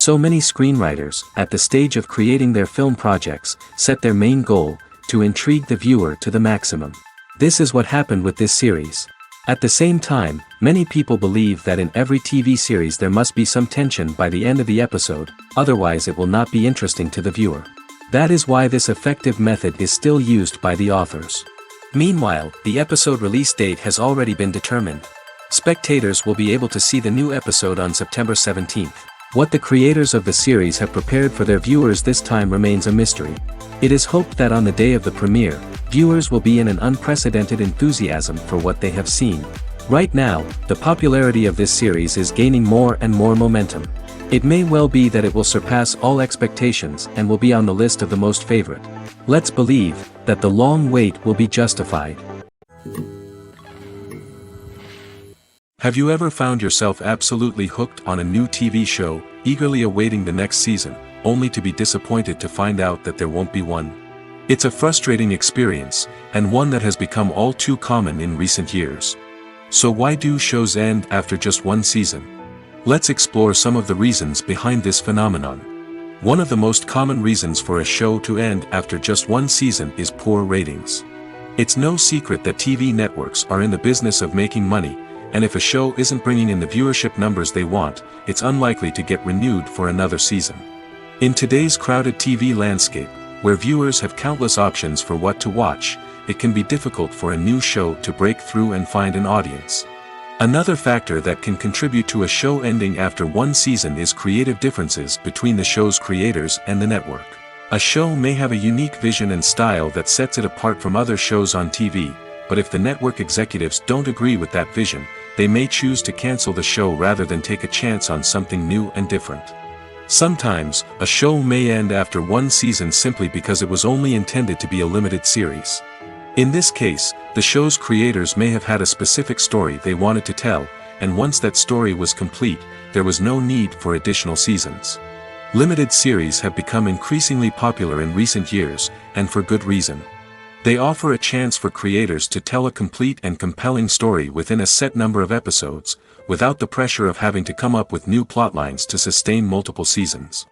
So many screenwriters, at the stage of creating their film projects, set their main goal, to intrigue the viewer to the maximum. This is what happened with this series. At the same time, many people believe that in every TV series there must be some tension by the end of the episode, otherwise it will not be interesting to the viewer. That is why this effective method is still used by the authors. Meanwhile, the episode release date has already been determined. Spectators will be able to see the new episode on September 17th. What the creators of the series have prepared for their viewers this time remains a mystery. It is hoped that on the day of the premiere, viewers will be in an unprecedented enthusiasm for what they have seen. Right now, the popularity of this series is gaining more and more momentum. It may well be that it will surpass all expectations and will be on the list of the most favorite. Let's believe that the long wait will be justified. Have you ever found yourself absolutely hooked on a new TV show, eagerly awaiting the next season, only to be disappointed to find out that there won't be one? It's a frustrating experience, and one that has become all too common in recent years. So why do shows end after just one season? Let's explore some of the reasons behind this phenomenon. One of the most common reasons for a show to end after just one season is poor ratings. It's no secret that TV networks are in the business of making money, and if a show isn't bringing in the viewership numbers they want, it's unlikely to get renewed for another season. In today's crowded TV landscape, where viewers have countless options for what to watch, it can be difficult for a new show to break through and find an audience. Another factor that can contribute to a show ending after one season is creative differences between the show's creators and the network. A show may have a unique vision and style that sets it apart from other shows on TV, but if the network executives don't agree with that vision, they may choose to cancel the show rather than take a chance on something new and different. Sometimes, a show may end after one season simply because it was only intended to be a limited series. In this case, the show's creators may have had a specific story they wanted to tell, and once that story was complete, there was no need for additional seasons. Limited series have become increasingly popular in recent years, and for good reason. They offer a chance for creators to tell a complete and compelling story within a set number of episodes, without the pressure of having to come up with new plotlines to sustain multiple seasons.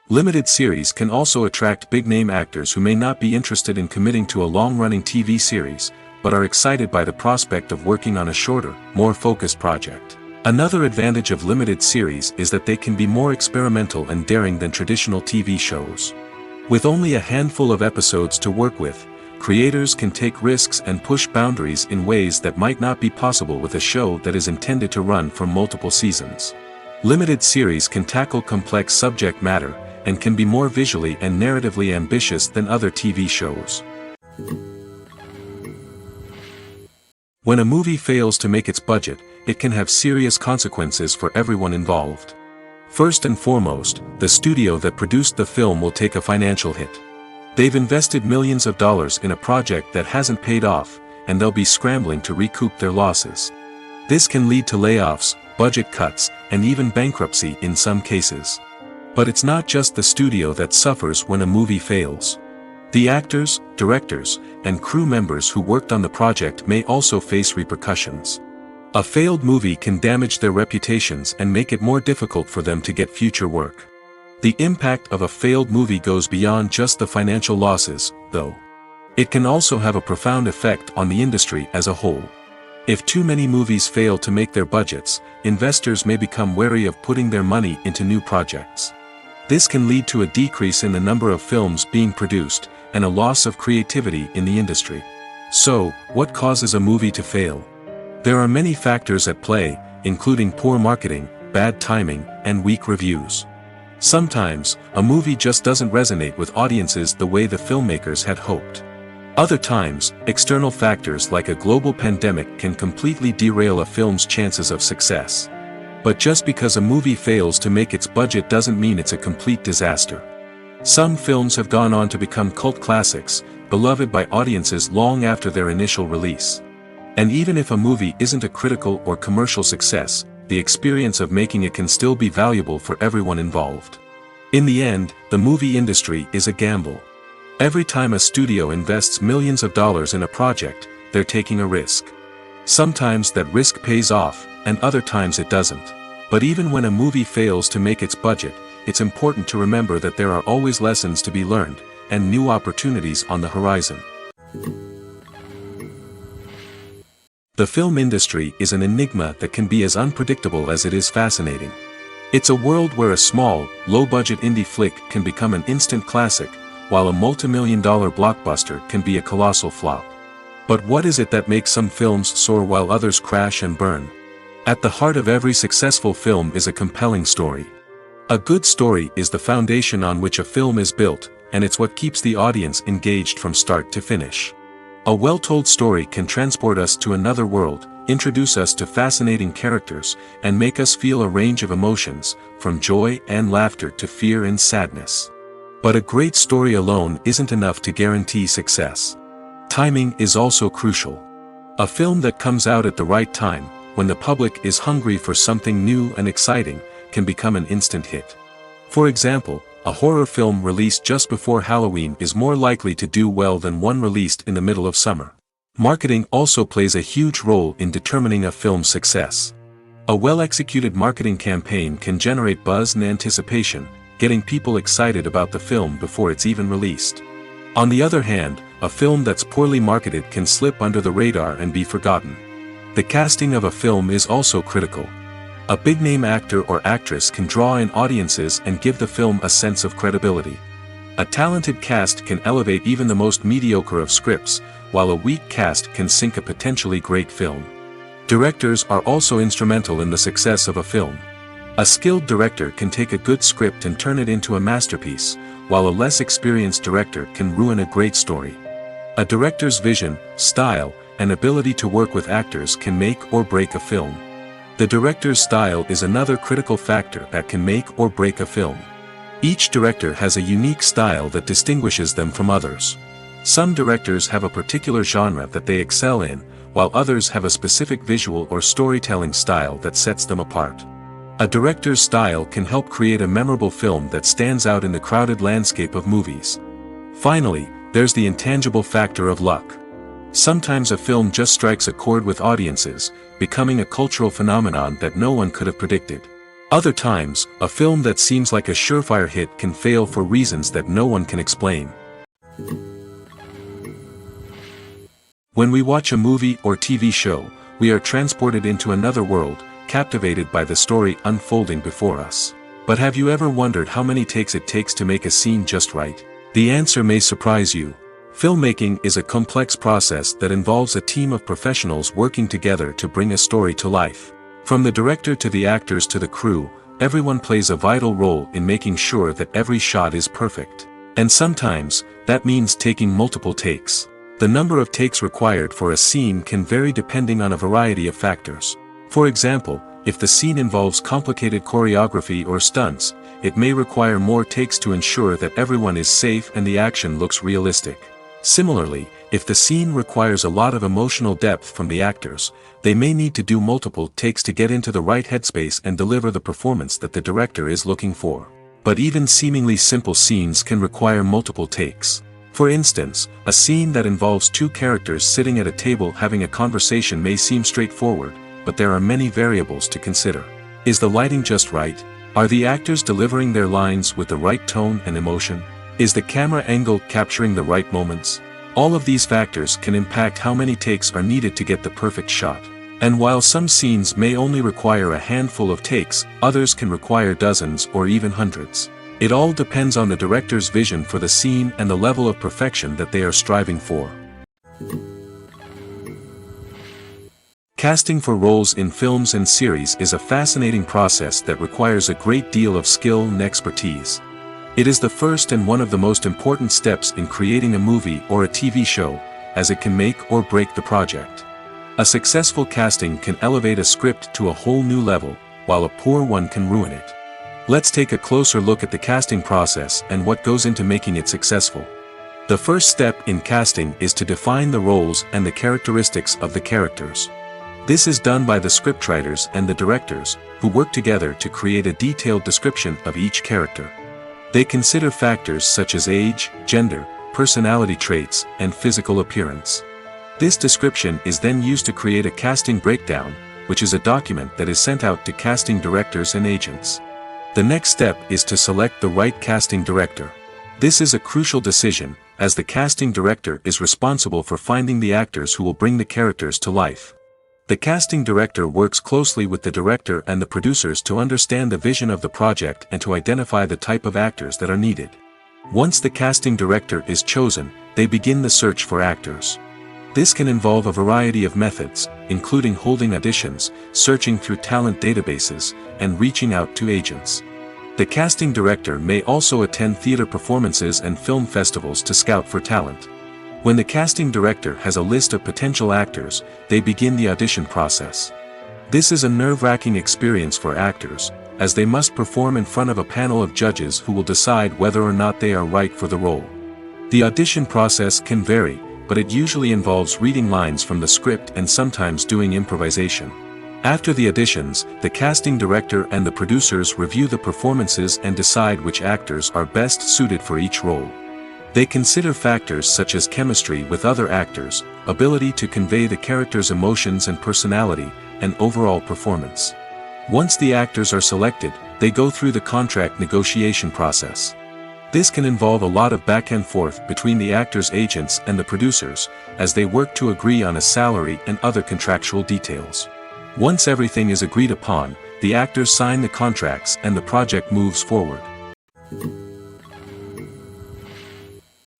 Limited series can also attract big-name actors who may not be interested in committing to a long-running TV series, but are excited by the prospect of working on a shorter, more focused project. Another advantage of limited series is that they can be more experimental and daring than traditional TV shows. With only a handful of episodes to work with, creators can take risks and push boundaries in ways that might not be possible with a show that is intended to run for multiple seasons. Limited series can tackle complex subject matter, and can be more visually and narratively ambitious than other TV shows. When a movie fails to make its budget, it can have serious consequences for everyone involved. First and foremost, the studio that produced the film will take a financial hit. They've invested millions of dollars in a project that hasn't paid off, and they'll be scrambling to recoup their losses. This can lead to layoffs, budget cuts, and even bankruptcy in some cases. But it's not just the studio that suffers when a movie fails. The actors, directors, and crew members who worked on the project may also face repercussions. A failed movie can damage their reputations and make it more difficult for them to get future work. The impact of a failed movie goes beyond just the financial losses, though. It can also have a profound effect on the industry as a whole. If too many movies fail to make their budgets, investors may become wary of putting their money into new projects. This can lead to a decrease in the number of films being produced, and a loss of creativity in the industry. So, what causes a movie to fail? There are many factors at play, including poor marketing, bad timing, and weak reviews. Sometimes, a movie just doesn't resonate with audiences the way the filmmakers had hoped. Other times, external factors like a global pandemic can completely derail a film's chances of success. But just because a movie fails to make its budget doesn't mean it's a complete disaster. Some films have gone on to become cult classics, beloved by audiences long after their initial release. And even if a movie isn't a critical or commercial success, the experience of making it can still be valuable for everyone involved. In the end, the movie industry is a gamble. Every time a studio invests millions of dollars in a project, they're taking a risk. Sometimes that risk pays off, and other times it doesn't. But even when a movie fails to make its budget, it's important to remember that there are always lessons to be learned, and new opportunities on the horizon. The film industry is an enigma that can be as unpredictable as it is fascinating. It's a world where a small, low-budget indie flick can become an instant classic, while a multi-million-dollar blockbuster can be a colossal flop. But what is it that makes some films soar while others crash and burn? At the heart of every successful film is a compelling story. A good story is the foundation on which a film is built, and it's what keeps the audience engaged from start to finish. A well-told story can transport us to another world, introduce us to fascinating characters, and make us feel a range of emotions, from joy and laughter to fear and sadness. But a great story alone isn't enough to guarantee success. Timing is also crucial. A film that comes out at the right time, when the public is hungry for something new and exciting, can become an instant hit. For example, a horror film released just before Halloween is more likely to do well than one released in the middle of summer. Marketing also plays a huge role in determining a film's success. A well-executed marketing campaign can generate buzz and anticipation, getting people excited about the film before it's even released. On the other hand, a film that's poorly marketed can slip under the radar and be forgotten. The casting of a film is also critical. A big-name actor or actress can draw in audiences and give the film a sense of credibility. A talented cast can elevate even the most mediocre of scripts, while a weak cast can sink a potentially great film. Directors are also instrumental in the success of a film. A skilled director can take a good script and turn it into a masterpiece, while a less experienced director can ruin a great story. A director's vision, style, and ability to work with actors can make or break a film. The director's style is another critical factor that can make or break a film. Each director has a unique style that distinguishes them from others. Some directors have a particular genre that they excel in, while others have a specific visual or storytelling style that sets them apart. A director's style can help create a memorable film that stands out in the crowded landscape of movies. Finally, there's the intangible factor of luck. Sometimes a film just strikes a chord with audiences, becoming a cultural phenomenon that no one could have predicted. Other times, a film that seems like a surefire hit can fail for reasons that no one can explain. When we watch a movie or TV show, we are transported into another world, captivated by the story unfolding before us. But have you ever wondered how many takes it takes to make a scene just right? The answer may surprise you. Filmmaking is a complex process that involves a team of professionals working together to bring a story to life. From the director to the actors to the crew, everyone plays a vital role in making sure that every shot is perfect. And sometimes, that means taking multiple takes. The number of takes required for a scene can vary depending on a variety of factors. For example, if the scene involves complicated choreography or stunts, it may require more takes to ensure that everyone is safe and the action looks realistic. Similarly, if the scene requires a lot of emotional depth from the actors, they may need to do multiple takes to get into the right headspace and deliver the performance that the director is looking for. But even seemingly simple scenes can require multiple takes. For instance, a scene that involves two characters sitting at a table having a conversation may seem straightforward, but there are many variables to consider. Is the lighting just right? Are the actors delivering their lines with the right tone and emotion? Is the camera angle capturing the right moments? All of these factors can impact how many takes are needed to get the perfect shot. And while some scenes may only require a handful of takes, others can require dozens or even hundreds. It all depends on the director's vision for the scene and the level of perfection that they are striving for. Casting for roles in films and series is a fascinating process that requires a great deal of skill and expertise. It is the first and one of the most important steps in creating a movie or a TV show, as it can make or break the project. A successful casting can elevate a script to a whole new level, while a poor one can ruin it. Let's take a closer look at the casting process and what goes into making it successful. The first step in casting is to define the roles and the characteristics of the characters. This is done by the scriptwriters and the directors, who work together to create a detailed description of each character. They consider factors such as age, gender, personality traits, and physical appearance. This description is then used to create a casting breakdown, which is a document that is sent out to casting directors and agents. The next step is to select the right casting director. This is a crucial decision, as the casting director is responsible for finding the actors who will bring the characters to life. The casting director works closely with the director and the producers to understand the vision of the project and to identify the type of actors that are needed. Once the casting director is chosen, they begin the search for actors. This can involve a variety of methods, including holding auditions, searching through talent databases, and reaching out to agents. The casting director may also attend theater performances and film festivals to scout for talent. When the casting director has a list of potential actors, they begin the audition process. This is a nerve-wracking experience for actors, as they must perform in front of a panel of judges who will decide whether or not they are right for the role. The audition process can vary, but it usually involves reading lines from the script and sometimes doing improvisation. After the auditions, the casting director and the producers review the performances and decide which actors are best suited for each role. They consider factors such as chemistry with other actors, ability to convey the character's emotions and personality, and overall performance. Once the actors are selected, they go through the contract negotiation process. This can involve a lot of back and forth between the actors' agents and the producers, as they work to agree on a salary and other contractual details. Once everything is agreed upon, the actors sign the contracts and the project moves forward.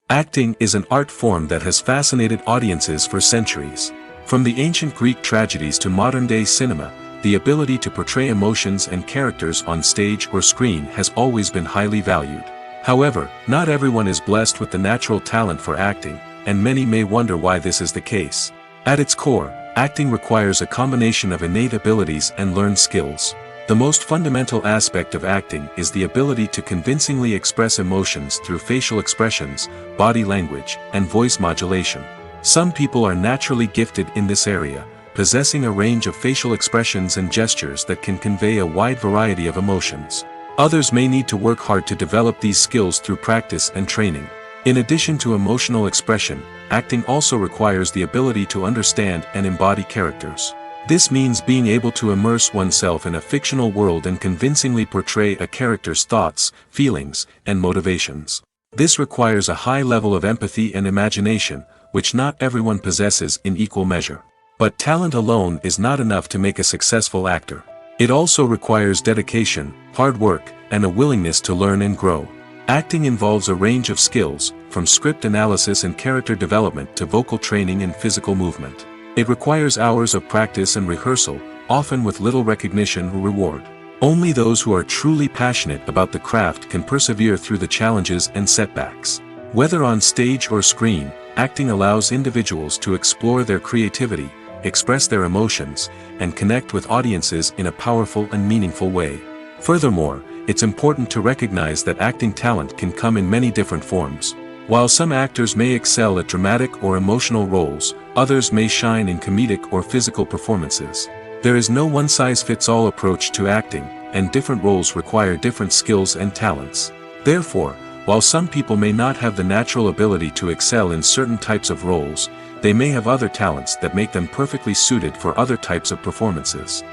Acting is an art form that has fascinated audiences for centuries. From the ancient Greek tragedies to modern-day cinema, the ability to portray emotions and characters on stage or screen has always been highly valued. However, not everyone is blessed with the natural talent for acting, and many may wonder why this is the case. At its core, acting requires a combination of innate abilities and learned skills. The most fundamental aspect of acting is the ability to convincingly express emotions through facial expressions, body language, and voice modulation. Some people are naturally gifted in this area, possessing a range of facial expressions and gestures that can convey a wide variety of emotions. Others may need to work hard to develop these skills through practice and training. In addition to emotional expression, acting also requires the ability to understand and embody characters. This means being able to immerse oneself in a fictional world and convincingly portray a character's thoughts, feelings, and motivations. This requires a high level of empathy and imagination, which not everyone possesses in equal measure. But talent alone is not enough to make a successful actor. It also requires dedication, hard work, and a willingness to learn and grow. Acting involves a range of skills, from script analysis and character development to vocal training and physical movement. It requires hours of practice and rehearsal, often with little recognition or reward. Only those who are truly passionate about the craft can persevere through the challenges and setbacks. Whether on stage or screen, acting allows individuals to explore their creativity, express their emotions, and connect with audiences in a powerful and meaningful way. Furthermore, it's important to recognize that acting talent can come in many different forms. While some actors may excel at dramatic or emotional roles, others may shine in comedic or physical performances. There is no one-size-fits-all approach to acting, and different roles require different skills and talents. Therefore, while some people may not have the natural ability to excel in certain types of roles, they may have other talents that make them perfectly suited for other types of performances.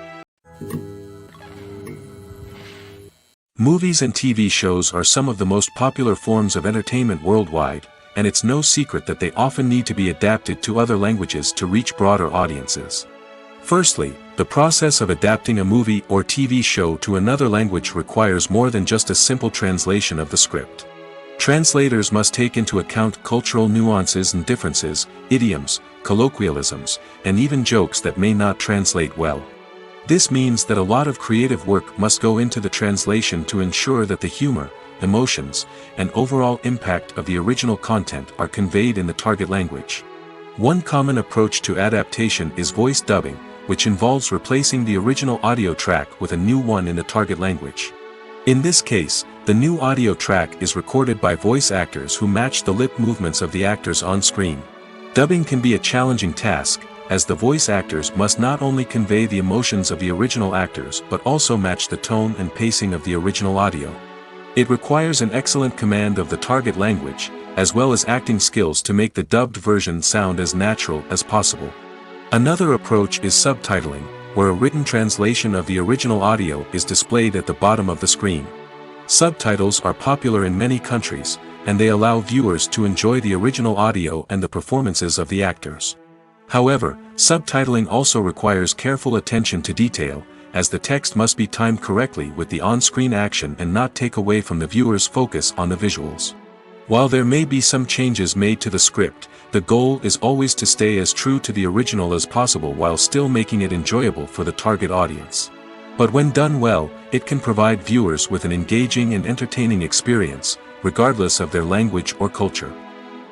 Movies and TV shows are some of the most popular forms of entertainment worldwide, and it's no secret that they often need to be adapted to other languages to reach broader audiences. Firstly, the process of adapting a movie or TV show to another language requires more than just a simple translation of the script. Translators must take into account cultural nuances and differences, idioms, colloquialisms, and even jokes that may not translate well. This means that a lot of creative work must go into the translation to ensure that the humor, emotions, and overall impact of the original content are conveyed in the target language. One common approach to adaptation is voice dubbing, which involves replacing the original audio track with a new one in the target language. In this case, the new audio track is recorded by voice actors who match the lip movements of the actors on screen. Dubbing can be a challenging task, as the voice actors must not only convey the emotions of the original actors but also match the tone and pacing of the original audio. It requires an excellent command of the target language, as well as acting skills to make the dubbed version sound as natural as possible. Another approach is subtitling, where a written translation of the original audio is displayed at the bottom of the screen. Subtitles are popular in many countries, and they allow viewers to enjoy the original audio and the performances of the actors. However, subtitling also requires careful attention to detail, as the text must be timed correctly with the on-screen action and not take away from the viewer's focus on the visuals. While there may be some changes made to the script, the goal is always to stay as true to the original as possible while still making it enjoyable for the target audience. But when done well, it can provide viewers with an engaging and entertaining experience, regardless of their language or culture.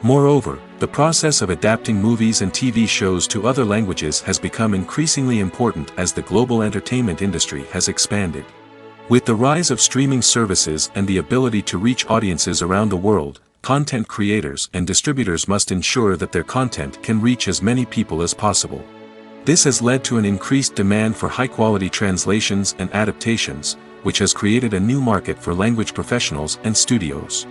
Moreover, the process of adapting movies and TV shows to other languages has become increasingly important as the global entertainment industry has expanded. With the rise of streaming services and the ability to reach audiences around the world, content creators and distributors must ensure that their content can reach as many people as possible. This has led to an increased demand for high-quality translations and adaptations, which has created a new market for language professionals and studios.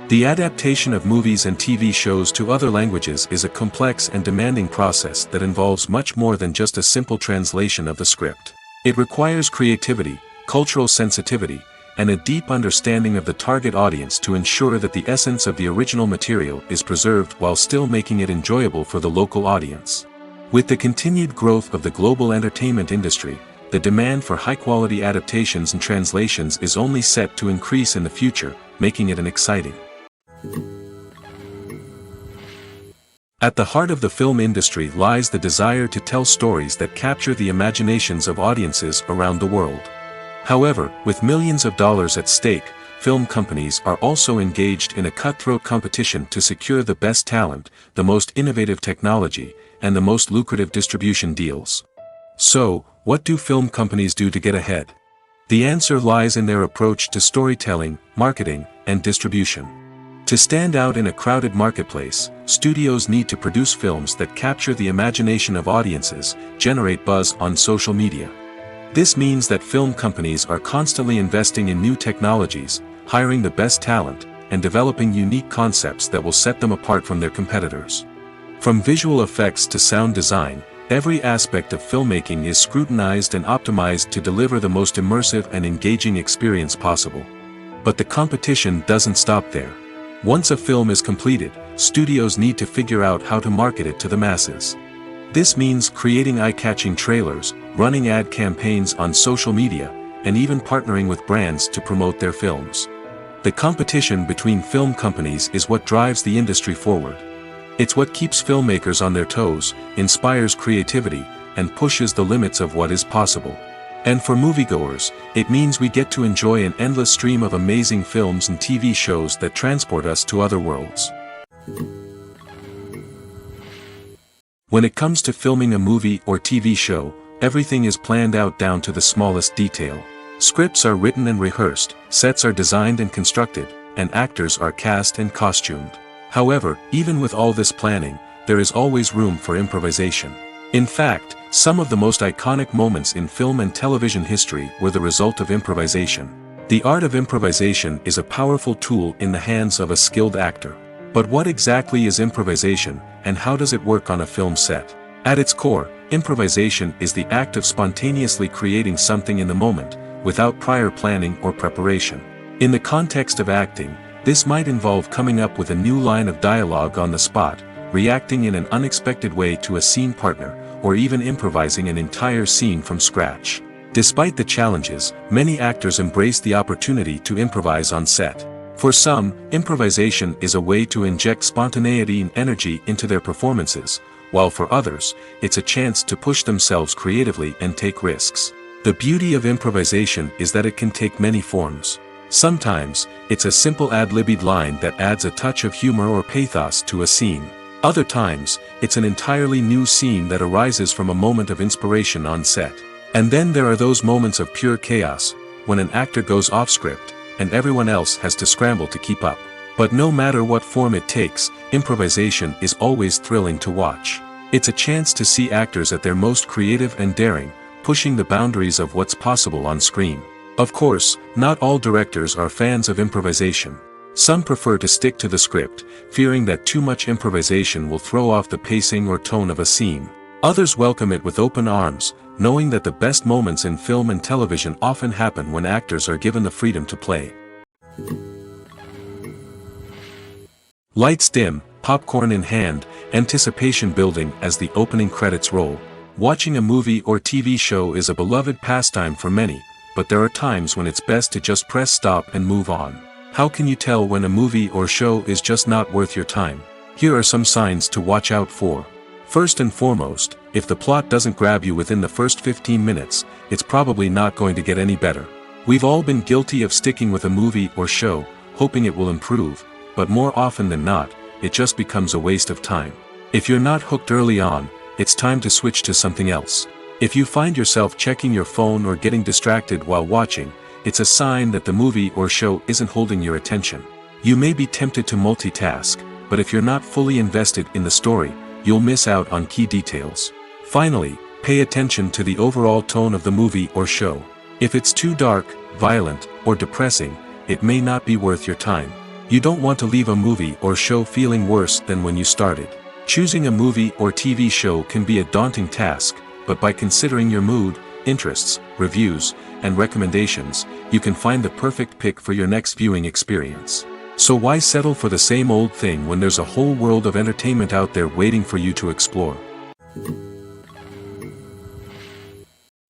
The adaptation of movies and TV shows to other languages is a complex and demanding process that involves much more than just a simple translation of the script. It requires creativity, cultural sensitivity, and a deep understanding of the target audience to ensure that the essence of the original material is preserved while still making it enjoyable for the local audience. With the continued growth of the global entertainment industry, the demand for high-quality adaptations and translations is only set to increase in the future, making it an exciting. At the heart of the film industry lies the desire to tell stories that capture the imaginations of audiences around the world. However, with millions of dollars at stake, film companies are also engaged in a cutthroat competition to secure the best talent, the most innovative technology, and the most lucrative distribution deals. So, what do film companies do to get ahead? The answer lies in their approach to storytelling, marketing, and distribution. To stand out in a crowded marketplace, studios need to produce films that capture the imagination of audiences, generate buzz on social media. This means that film companies are constantly investing in new technologies, hiring the best talent, and developing unique concepts that will set them apart from their competitors. From visual effects to sound design, every aspect of filmmaking is scrutinized and optimized to deliver the most immersive and engaging experience possible. But the competition doesn't stop there. Once a film is completed, studios need to figure out how to market it to the masses. This means creating eye-catching trailers, running ad campaigns on social media, and even partnering with brands to promote their films. The competition between film companies is what drives the industry forward. It's what keeps filmmakers on their toes, inspires creativity, and pushes the limits of what is possible. And for moviegoers, it means we get to enjoy an endless stream of amazing films and TV shows that transport us to other worlds. When it comes to filming a movie or TV show, everything is planned out down to the smallest detail. Scripts are written and rehearsed, sets are designed and constructed, and actors are cast and costumed. However, even with all this planning, there is always room for improvisation. In fact, some of the most iconic moments in film and television history were the result of improvisation. The art of improvisation is a powerful tool in the hands of a skilled actor. But what exactly is improvisation, and how does it work on a film set? At its core, improvisation is the act of spontaneously creating something in the moment, without prior planning or preparation. In the context of acting, this might involve coming up with a new line of dialogue on the spot, reacting in an unexpected way to a scene partner, or even improvising an entire scene from scratch. Despite the challenges, many actors embrace the opportunity to improvise on set. For some, improvisation is a way to inject spontaneity and energy into their performances, while for others, it's a chance to push themselves creatively and take risks. The beauty of improvisation is that it can take many forms. Sometimes, it's a simple ad-libbed line that adds a touch of humor or pathos to a scene. Other times, it's an entirely new scene that arises from a moment of inspiration on set. And then there are those moments of pure chaos, when an actor goes off script, and everyone else has to scramble to keep up. But no matter what form it takes, improvisation is always thrilling to watch. It's a chance to see actors at their most creative and daring, pushing the boundaries of what's possible on screen. Of course, not all directors are fans of improvisation. Some prefer to stick to the script, fearing that too much improvisation will throw off the pacing or tone of a scene. Others welcome it with open arms, knowing that the best moments in film and television often happen when actors are given the freedom to play. Lights dim, popcorn in hand, anticipation building as the opening credits roll. Watching a movie or TV show is a beloved pastime for many, but there are times when it's best to just press stop and move on. How can you tell when a movie or show is just not worth your time? Here are some signs to watch out for. First and foremost, if the plot doesn't grab you within the first 15 minutes, it's probably not going to get any better. We've all been guilty of sticking with a movie or show, hoping it will improve, but more often than not, it just becomes a waste of time. If you're not hooked early on, it's time to switch to something else. If you find yourself checking your phone or getting distracted while watching, it's a sign that the movie or show isn't holding your attention. You may be tempted to multitask, but if you're not fully invested in the story, you'll miss out on key details. Finally, pay attention to the overall tone of the movie or show. If it's too dark, violent, or depressing, it may not be worth your time. You don't want to leave a movie or show feeling worse than when you started. Choosing a movie or TV show can be a daunting task, but by considering your mood, interests, reviews, and recommendations, you can find the perfect pick for your next viewing experience. So why settle for the same old thing when there's a whole world of entertainment out there waiting for you to explore?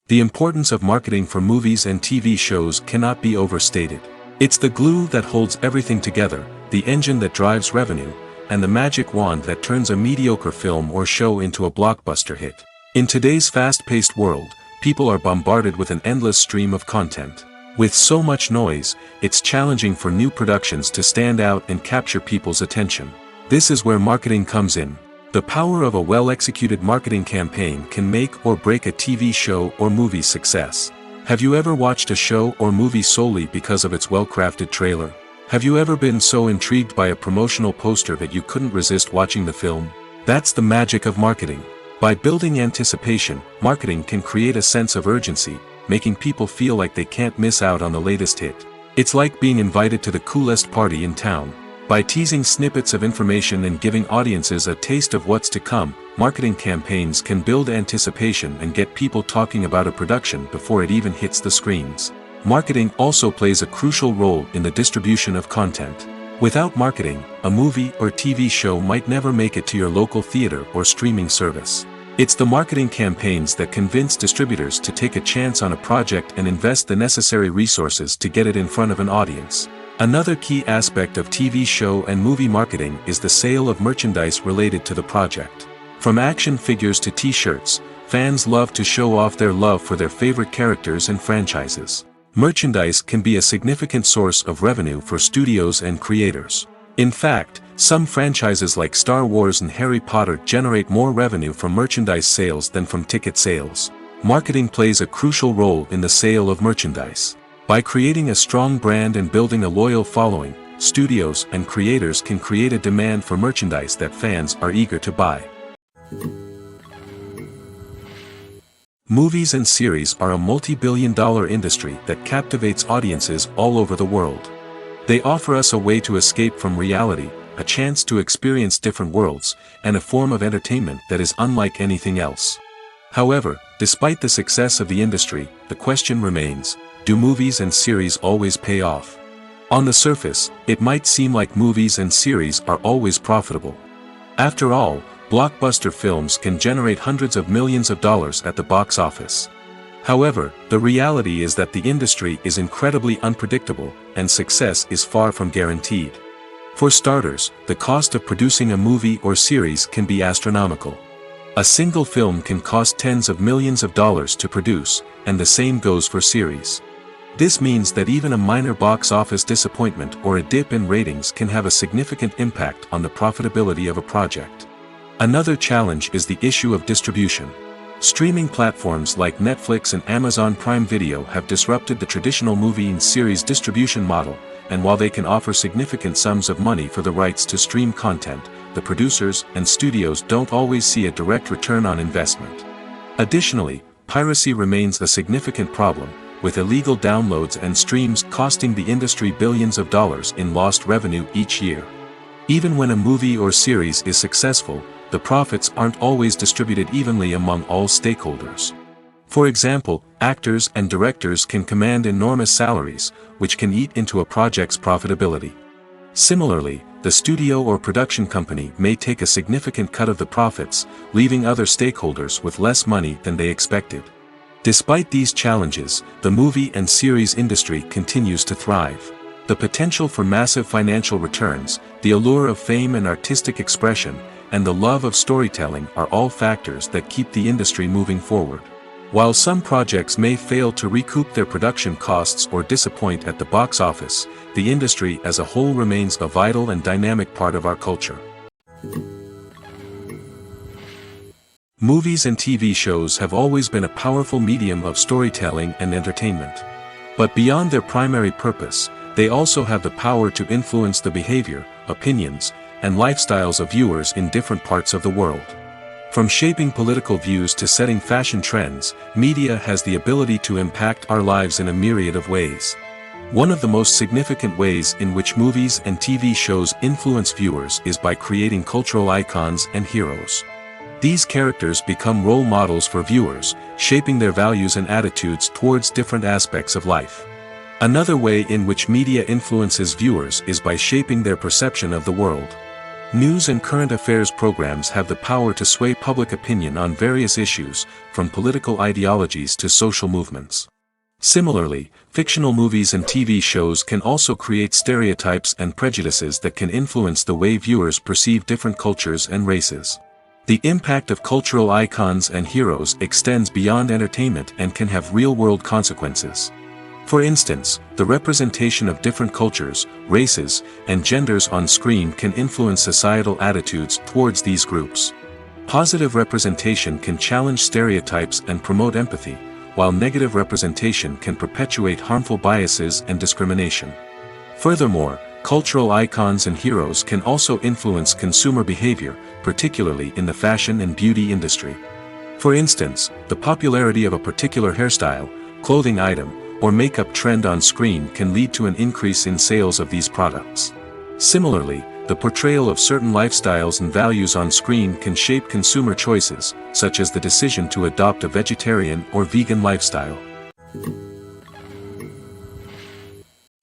The importance of marketing for movies and TV shows cannot be overstated. It's the glue that holds everything together, the engine that drives revenue, and the magic wand that turns a mediocre film or show into a blockbuster hit. In today's fast-paced world, people are bombarded with an endless stream of content. With so much noise, it's challenging for new productions to stand out and capture people's attention. This is where marketing comes in. The power of a well-executed marketing campaign can make or break a TV show or movie's success. Have you ever watched a show or movie solely because of its well-crafted trailer? Have you ever been so intrigued by a promotional poster that you couldn't resist watching the film? That's the magic of marketing. By building anticipation, marketing can create a sense of urgency, making people feel like they can't miss out on the latest hit. It's like being invited to the coolest party in town. By teasing snippets of information and giving audiences a taste of what's to come, marketing campaigns can build anticipation and get people talking about a production before it even hits the screens. Marketing also plays a crucial role in the distribution of content. Without marketing, a movie or TV show might never make it to your local theater or streaming service. It's the marketing campaigns that convince distributors to take a chance on a project and invest the necessary resources to get it in front of an audience. Another key aspect of TV show and movie marketing is the sale of merchandise related to the project. From action figures to t-shirts, fans love to show off their love for their favorite characters and franchises. Merchandise can be a significant source of revenue for studios and creators. In fact, some franchises like Star Wars and Harry Potter generate more revenue from merchandise sales than from ticket sales. Marketing plays a crucial role in the sale of merchandise. By creating a strong brand and building a loyal following, studios and creators can create a demand for merchandise that fans are eager to buy. Movies and series are a multi-billion-dollar industry that captivates audiences all over the world. They offer us a way to escape from reality, a chance to experience different worlds, and a form of entertainment that is unlike anything else. However, despite the success of the industry, the question remains, do movies and series always pay off? On the surface, it might seem like movies and series are always profitable. After all, blockbuster films can generate hundreds of millions of dollars at the box office. However, the reality is that the industry is incredibly unpredictable, and success is far from guaranteed. For starters, the cost of producing a movie or series can be astronomical. A single film can cost tens of millions of dollars to produce, and the same goes for series. This means that even a minor box office disappointment or a dip in ratings can have a significant impact on the profitability of a project. Another challenge is the issue of distribution. Streaming platforms like Netflix and Amazon Prime Video have disrupted the traditional movie and series distribution model, and while they can offer significant sums of money for the rights to stream content, the producers and studios don't always see a direct return on investment. Additionally, piracy remains a significant problem, with illegal downloads and streams costing the industry billions of dollars in lost revenue each year. Even when a movie or series is successful, the profits aren't always distributed evenly among all stakeholders. For example, actors and directors can command enormous salaries, which can eat into a project's profitability. Similarly, the studio or production company may take a significant cut of the profits, leaving other stakeholders with less money than they expected. Despite these challenges, the movie and series industry continues to thrive. The potential for massive financial returns, the allure of fame and artistic expression, and the love of storytelling are all factors that keep the industry moving forward. While some projects may fail to recoup their production costs or disappoint at the box office, the industry as a whole remains a vital and dynamic part of our culture. Movies and TV shows have always been a powerful medium of storytelling and entertainment. But beyond their primary purpose, they also have the power to influence the behavior, opinions, and lifestyles of viewers in different parts of the world. From shaping political views to setting fashion trends, media has the ability to impact our lives in a myriad of ways. One of the most significant ways in which movies and TV shows influence viewers is by creating cultural icons and heroes. These characters become role models for viewers, shaping their values and attitudes towards different aspects of life. Another way in which media influences viewers is by shaping their perception of the world. News and current affairs programs have the power to sway public opinion on various issues, from political ideologies to social movements. Similarly, fictional movies and TV shows can also create stereotypes and prejudices that can influence the way viewers perceive different cultures and races. The impact of cultural icons and heroes extends beyond entertainment and can have real-world consequences. For instance, the representation of different cultures, races, and genders on screen can influence societal attitudes towards these groups. Positive representation can challenge stereotypes and promote empathy, while negative representation can perpetuate harmful biases and discrimination. Furthermore, cultural icons and heroes can also influence consumer behavior, particularly in the fashion and beauty industry. For instance, the popularity of a particular hairstyle, clothing item, or makeup trend on screen can lead to an increase in sales of these products. Similarly, the portrayal of certain lifestyles and values on screen can shape consumer choices, such as the decision to adopt a vegetarian or vegan lifestyle.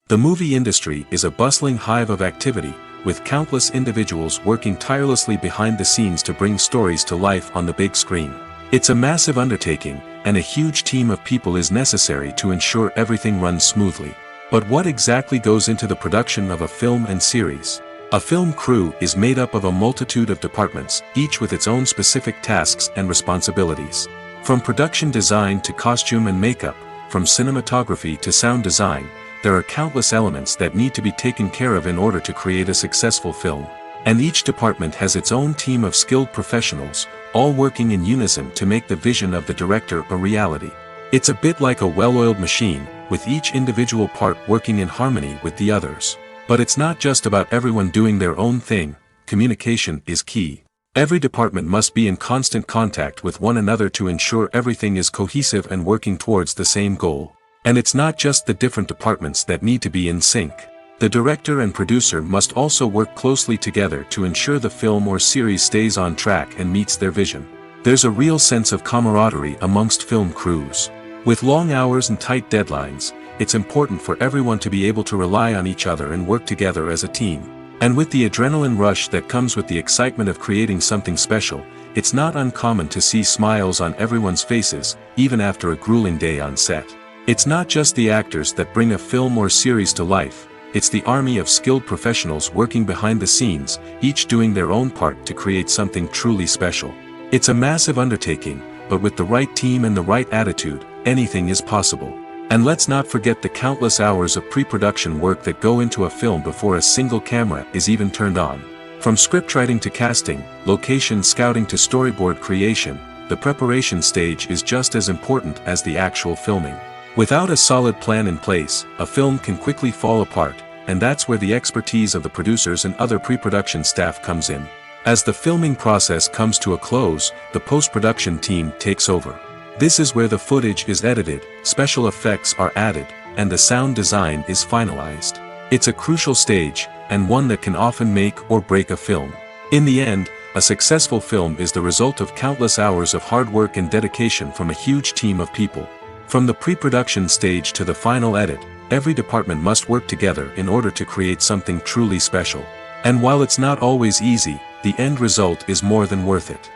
The movie industry is a bustling hive of activity, with countless individuals working tirelessly behind the scenes to bring stories to life on the big screen. It's a massive undertaking, and a huge team of people is necessary to ensure everything runs smoothly. But what exactly goes into the production of a film and series? A film crew is made up of a multitude of departments, each with its own specific tasks and responsibilities. From production design to costume and makeup, from cinematography to sound design, there are countless elements that need to be taken care of in order to create a successful film. And each department has its own team of skilled professionals, all working in unison to make the vision of the director a reality. It's a bit like a well-oiled machine, with each individual part working in harmony with the others. But it's not just about everyone doing their own thing. Communication is key. Every department must be in constant contact with one another to ensure everything is cohesive and working towards the same goal. And it's not just the different departments that need to be in sync. The director and producer must also work closely together to ensure the film or series stays on track and meets their vision. There's a real sense of camaraderie amongst film crews. With long hours and tight deadlines, it's important for everyone to be able to rely on each other and work together as a team. And with the adrenaline rush that comes with the excitement of creating something special, it's not uncommon to see smiles on everyone's faces, even after a grueling day on set. It's not just the actors that bring a film or series to life, it's the army of skilled professionals working behind the scenes, each doing their own part to create something truly special. It's a massive undertaking, but with the right team and the right attitude, anything is possible. And let's not forget the countless hours of pre-production work that go into a film before a single camera is even turned on. From scriptwriting to casting, location scouting to storyboard creation, the preparation stage is just as important as the actual filming. Without a solid plan in place, a film can quickly fall apart, and that's where the expertise of the producers and other pre-production staff comes in. As the filming process comes to a close, the post-production team takes over. This is where the footage is edited, special effects are added, and the sound design is finalized. It's a crucial stage, and one that can often make or break a film. In the end, a successful film is the result of countless hours of hard work and dedication from a huge team of people. From the pre-production stage to the final edit, every department must work together in order to create something truly special. And while it's not always easy, the end result is more than worth it.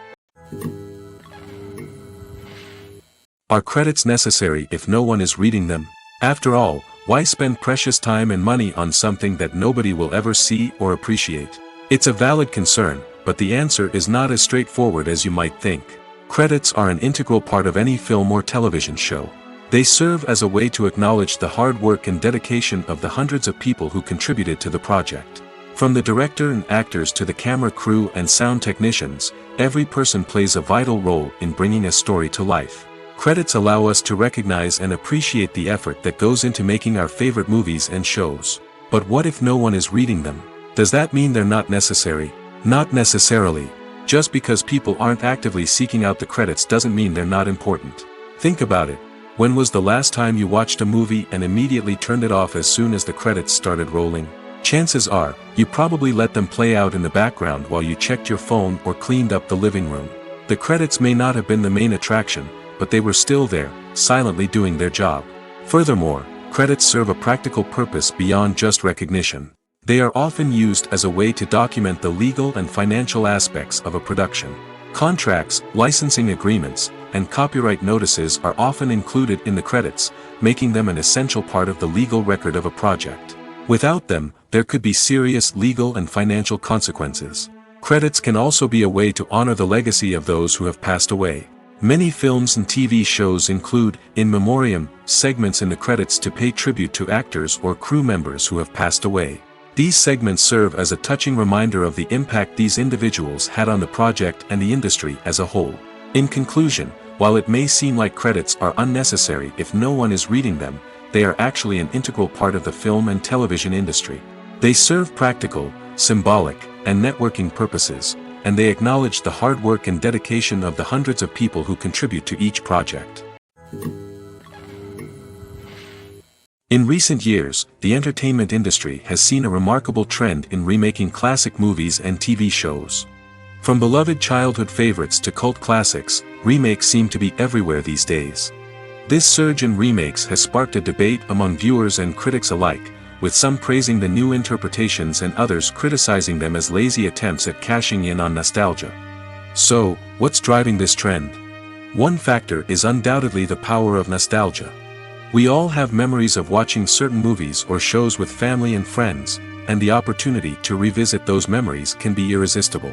Are credits necessary if no one is reading them? After all, why spend precious time and money on something that nobody will ever see or appreciate? It's a valid concern, but the answer is not as straightforward as you might think. Credits are an integral part of any film or television show. They serve as a way to acknowledge the hard work and dedication of the hundreds of people who contributed to the project. From the director and actors to the camera crew and sound technicians, every person plays a vital role in bringing a story to life. Credits allow us to recognize and appreciate the effort that goes into making our favorite movies and shows. But what if no one is reading them? Does that mean they're not necessary? Not necessarily. Just because people aren't actively seeking out the credits doesn't mean they're not important. Think about it. When was the last time you watched a movie and immediately turned it off as soon as the credits started rolling? Chances are, you probably let them play out in the background while you checked your phone or cleaned up the living room. The credits may not have been the main attraction, but they were still there, silently doing their job. Furthermore, credits serve a practical purpose beyond just recognition. They are often used as a way to document the legal and financial aspects of a production. Contracts, licensing agreements, and copyright notices are often included in the credits, making them an essential part of the legal record of a project. Without them, there could be serious legal and financial consequences. Credits can also be a way to honor the legacy of those who have passed away. Many films and TV shows include, in memoriam, segments in the credits to pay tribute to actors or crew members who have passed away. These segments serve as a touching reminder of the impact these individuals had on the project and the industry as a whole. In conclusion, while it may seem like credits are unnecessary if no one is reading them, they are actually an integral part of the film and television industry. They serve practical, symbolic, and networking purposes, and they acknowledge the hard work and dedication of the hundreds of people who contribute to each project. In recent years, the entertainment industry has seen a remarkable trend in remaking classic movies and TV shows. From beloved childhood favorites to cult classics, remakes seem to be everywhere these days. This surge in remakes has sparked a debate among viewers and critics alike, with some praising the new interpretations and others criticizing them as lazy attempts at cashing in on nostalgia. So, what's driving this trend? One factor is undoubtedly the power of nostalgia. We all have memories of watching certain movies or shows with family and friends, and the opportunity to revisit those memories can be irresistible.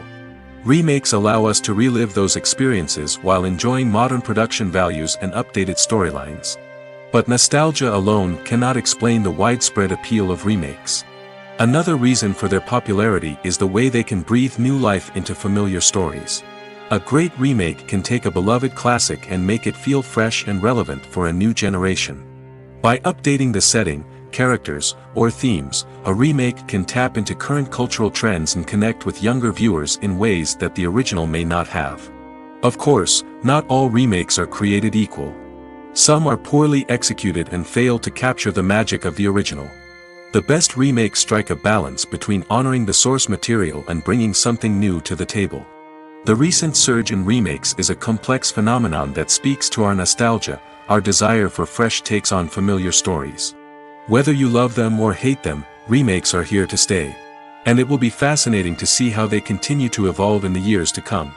Remakes allow us to relive those experiences while enjoying modern production values and updated storylines. But nostalgia alone cannot explain the widespread appeal of remakes. Another reason for their popularity is the way they can breathe new life into familiar stories. A great remake can take a beloved classic and make it feel fresh and relevant for a new generation. By updating the setting, characters, or themes, a remake can tap into current cultural trends and connect with younger viewers in ways that the original may not have. Of course, not all remakes are created equal. Some are poorly executed and fail to capture the magic of the original. The best remakes strike a balance between honoring the source material and bringing something new to the table. The recent surge in remakes is a complex phenomenon that speaks to our nostalgia, our desire for fresh takes on familiar stories. Whether you love them or hate them, remakes are here to stay. And it will be fascinating to see how they continue to evolve in the years to come.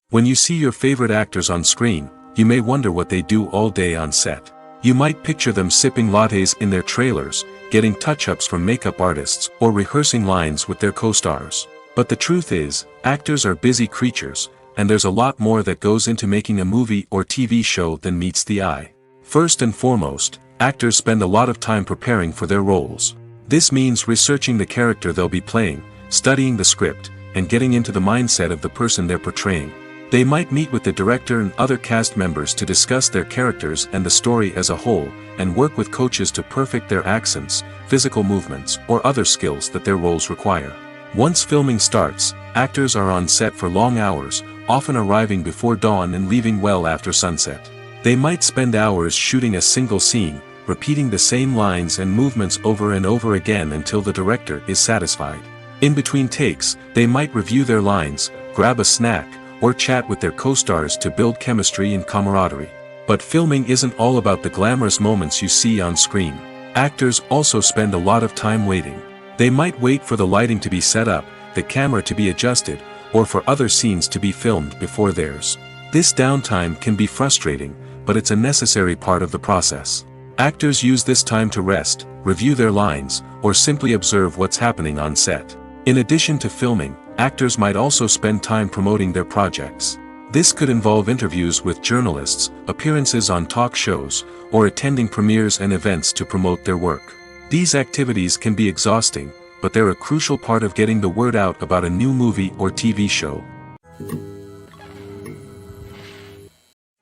When you see your favorite actors on screen, you may wonder what they do all day on set. You might picture them sipping lattes in their trailers, getting touch-ups from makeup artists, or rehearsing lines with their co-stars. But the truth is, actors are busy creatures, and there's a lot more that goes into making a movie or TV show than meets the eye. First and foremost, actors spend a lot of time preparing for their roles. This means researching the character they'll be playing, studying the script, and getting into the mindset of the person they're portraying. They might meet with the director and other cast members to discuss their characters and the story as a whole, and work with coaches to perfect their accents, physical movements, or other skills that their roles require. Once filming starts, actors are on set for long hours, often arriving before dawn and leaving well after sunset. They might spend hours shooting a single scene, repeating the same lines and movements over and over again until the director is satisfied. In between takes, they might review their lines, grab a snack, or chat with their co-stars to build chemistry and camaraderie. But filming isn't all about the glamorous moments you see on screen. Actors also spend a lot of time waiting. They might wait for the lighting to be set up, the camera to be adjusted, or for other scenes to be filmed before theirs. This downtime can be frustrating, but it's a necessary part of the process. Actors use this time to rest, review their lines, or simply observe what's happening on set. In addition to filming, actors might also spend time promoting their projects. This could involve interviews with journalists, appearances on talk shows, or attending premieres and events to promote their work. These activities can be exhausting, but they're a crucial part of getting the word out about a new movie or TV show.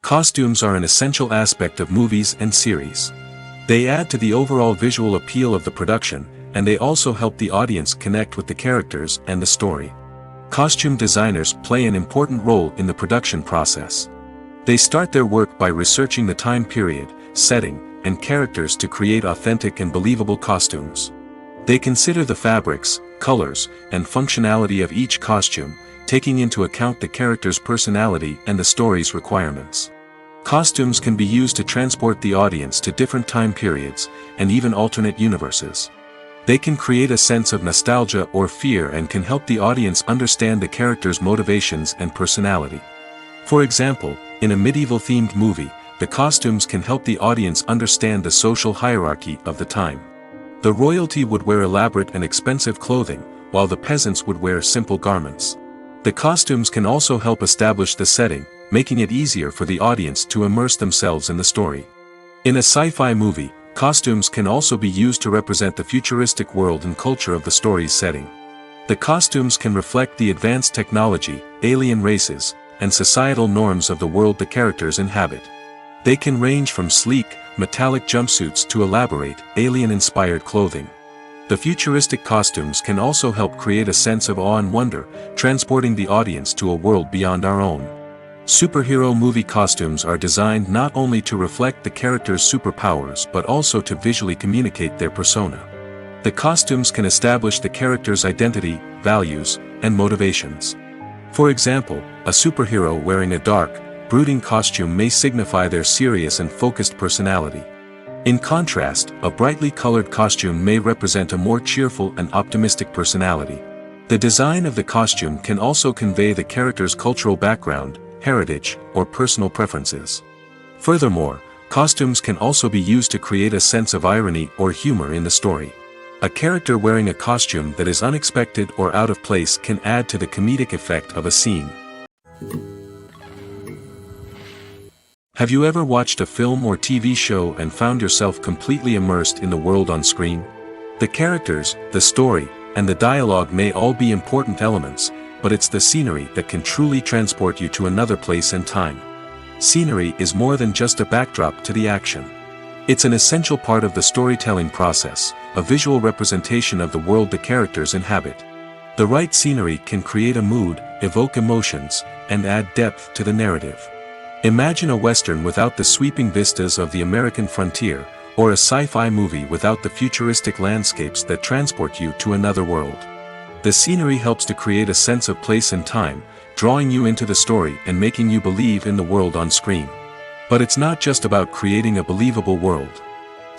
Costumes are an essential aspect of movies and series. They add to the overall visual appeal of the production, and they also help the audience connect with the characters and the story. Costume designers play an important role in the production process. They start their work by researching the time period, setting, and characters to create authentic and believable costumes. They consider the fabrics, colors, and functionality of each costume, taking into account the character's personality and the story's requirements. Costumes can be used to transport the audience to different time periods, and even alternate universes. They can create a sense of nostalgia or fear and can help the audience understand the character's motivations and personality. For example, in a medieval-themed movie, the costumes can help the audience understand the social hierarchy of the time. The royalty would wear elaborate and expensive clothing, while the peasants would wear simple garments. The costumes can also help establish the setting, making it easier for the audience to immerse themselves in the story. In a sci-fi movie, costumes can also be used to represent the futuristic world and culture of the story's setting. The costumes can reflect the advanced technology, alien races, and societal norms of the world the characters inhabit. They can range from sleek, metallic jumpsuits to elaborate, alien-inspired clothing. The futuristic costumes can also help create a sense of awe and wonder, transporting the audience to a world beyond our own. Superhero movie costumes are designed not only to reflect the character's superpowers but also to visually communicate their persona. The costumes can establish the character's identity, values, and motivations. For example, a superhero wearing a dark, brooding costume may signify their serious and focused personality. In contrast, a brightly colored costume may represent a more cheerful and optimistic personality. The design of the costume can also convey the character's cultural background, heritage, or personal preferences. Furthermore, costumes can also be used to create a sense of irony or humor in the story. A character wearing a costume that is unexpected or out of place can add to the comedic effect of a scene. Have you ever watched a film or TV show and found yourself completely immersed in the world on screen? The characters, the story, and the dialogue may all be important elements, but it's the scenery that can truly transport you to another place and time. Scenery is more than just a backdrop to the action. It's an essential part of the storytelling process, a visual representation of the world the characters inhabit. The right scenery can create a mood, evoke emotions, and add depth to the narrative. Imagine a Western without the sweeping vistas of the American frontier, or a sci-fi movie without the futuristic landscapes that transport you to another world. The scenery helps to create a sense of place and time, drawing you into the story and making you believe in the world on screen. But it's not just about creating a believable world.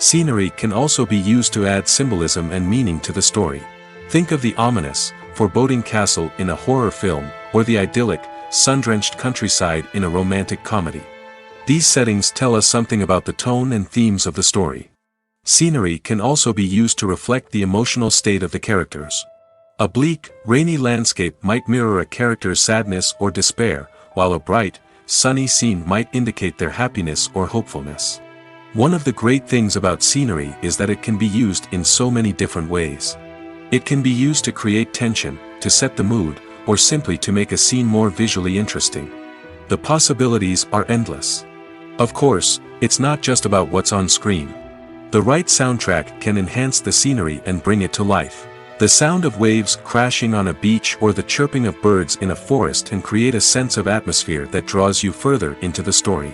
Scenery can also be used to add symbolism and meaning to the story. Think of the ominous, foreboding castle in a horror film, or the idyllic, sun-drenched countryside in a romantic comedy. These settings tell us something about the tone and themes of the story. Scenery can also be used to reflect the emotional state of the characters. A bleak, rainy landscape might mirror a character's sadness or despair, while a bright, sunny scene might indicate their happiness or hopefulness. One of the great things about scenery is that it can be used in so many different ways. It can be used to create tension, to set the mood, or simply to make a scene more visually interesting. The possibilities are endless. Of course, it's not just about what's on screen. The right soundtrack can enhance the scenery and bring it to life. The sound of waves crashing on a beach or the chirping of birds in a forest can create a sense of atmosphere that draws you further into the story.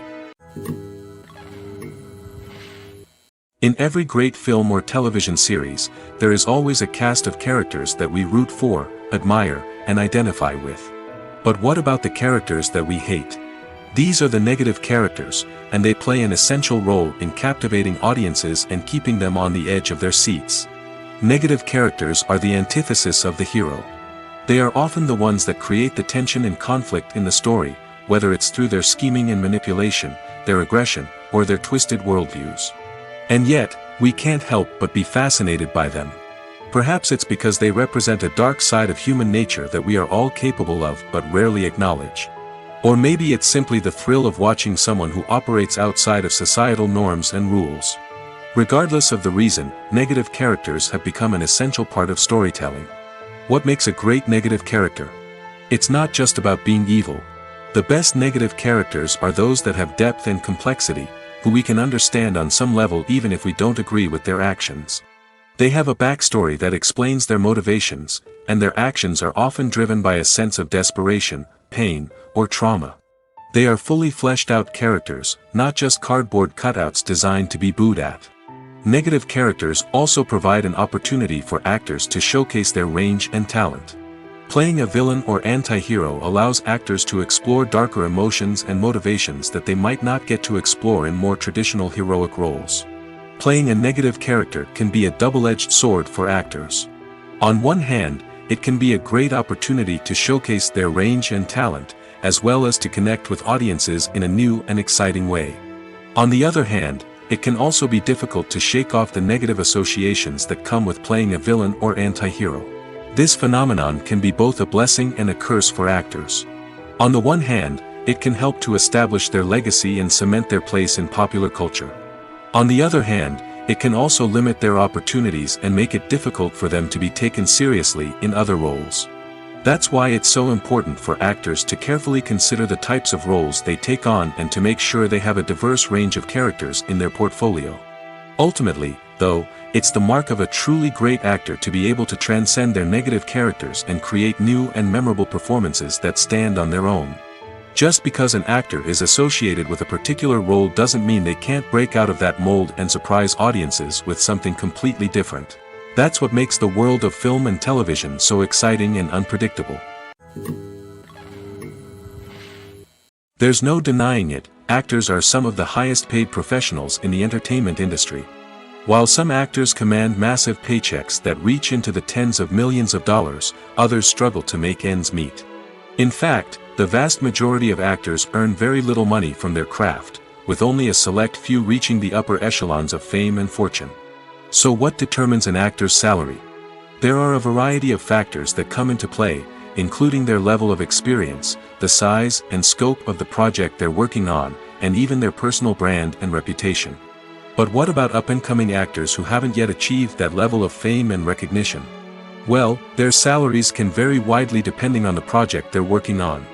In every great film or television series, there is always a cast of characters that we root for, admire, and identify with. But what about the characters that we hate? These are the negative characters, and they play an essential role in captivating audiences and keeping them on the edge of their seats. Negative characters are the antithesis of the hero. They are often the ones that create the tension and conflict in the story, whether it's through their scheming and manipulation, their aggression, or their twisted worldviews. And yet, we can't help but be fascinated by them. Perhaps it's because they represent a dark side of human nature that we are all capable of but rarely acknowledge. Or maybe it's simply the thrill of watching someone who operates outside of societal norms and rules. Regardless of the reason, negative characters have become an essential part of storytelling. What makes a great negative character? It's not just about being evil. The best negative characters are those that have depth and complexity, who we can understand on some level even if we don't agree with their actions. They have a backstory that explains their motivations, and their actions are often driven by a sense of desperation, pain, or trauma. They are fully fleshed out characters, not just cardboard cutouts designed to be booed at. Negative characters also provide an opportunity for actors to showcase their range and talent. Playing a villain or anti-hero allows actors to explore darker emotions and motivations that they might not get to explore in more traditional heroic roles. Playing a negative character can be a double-edged sword for actors. On one hand, it can be a great opportunity to showcase their range and talent, as well as to connect with audiences in a new and exciting way. On the other hand, it can also be difficult to shake off the negative associations that come with playing a villain or anti-hero. This phenomenon can be both a blessing and a curse for actors. On the one hand, it can help to establish their legacy and cement their place in popular culture. On the other hand, it can also limit their opportunities and make it difficult for them to be taken seriously in other roles. That's why it's so important for actors to carefully consider the types of roles they take on and to make sure they have a diverse range of characters in their portfolio. Ultimately, though, it's the mark of a truly great actor to be able to transcend their negative characters and create new and memorable performances that stand on their own. Just because an actor is associated with a particular role doesn't mean they can't break out of that mold and surprise audiences with something completely different. That's what makes the world of film and television so exciting and unpredictable. There's no denying it, actors are some of the highest paid professionals in the entertainment industry. While some actors command massive paychecks that reach into the tens of millions of dollars, others struggle to make ends meet. In fact, the vast majority of actors earn very little money from their craft, with only a select few reaching the upper echelons of fame and fortune. So what determines an actor's salary? There are a variety of factors that come into play, including their level of experience, the size and scope of the project they're working on, and even their personal brand and reputation. But what about up-and-coming actors who haven't yet achieved that level of fame and recognition? Well, their salaries can vary widely depending on the project they're working on.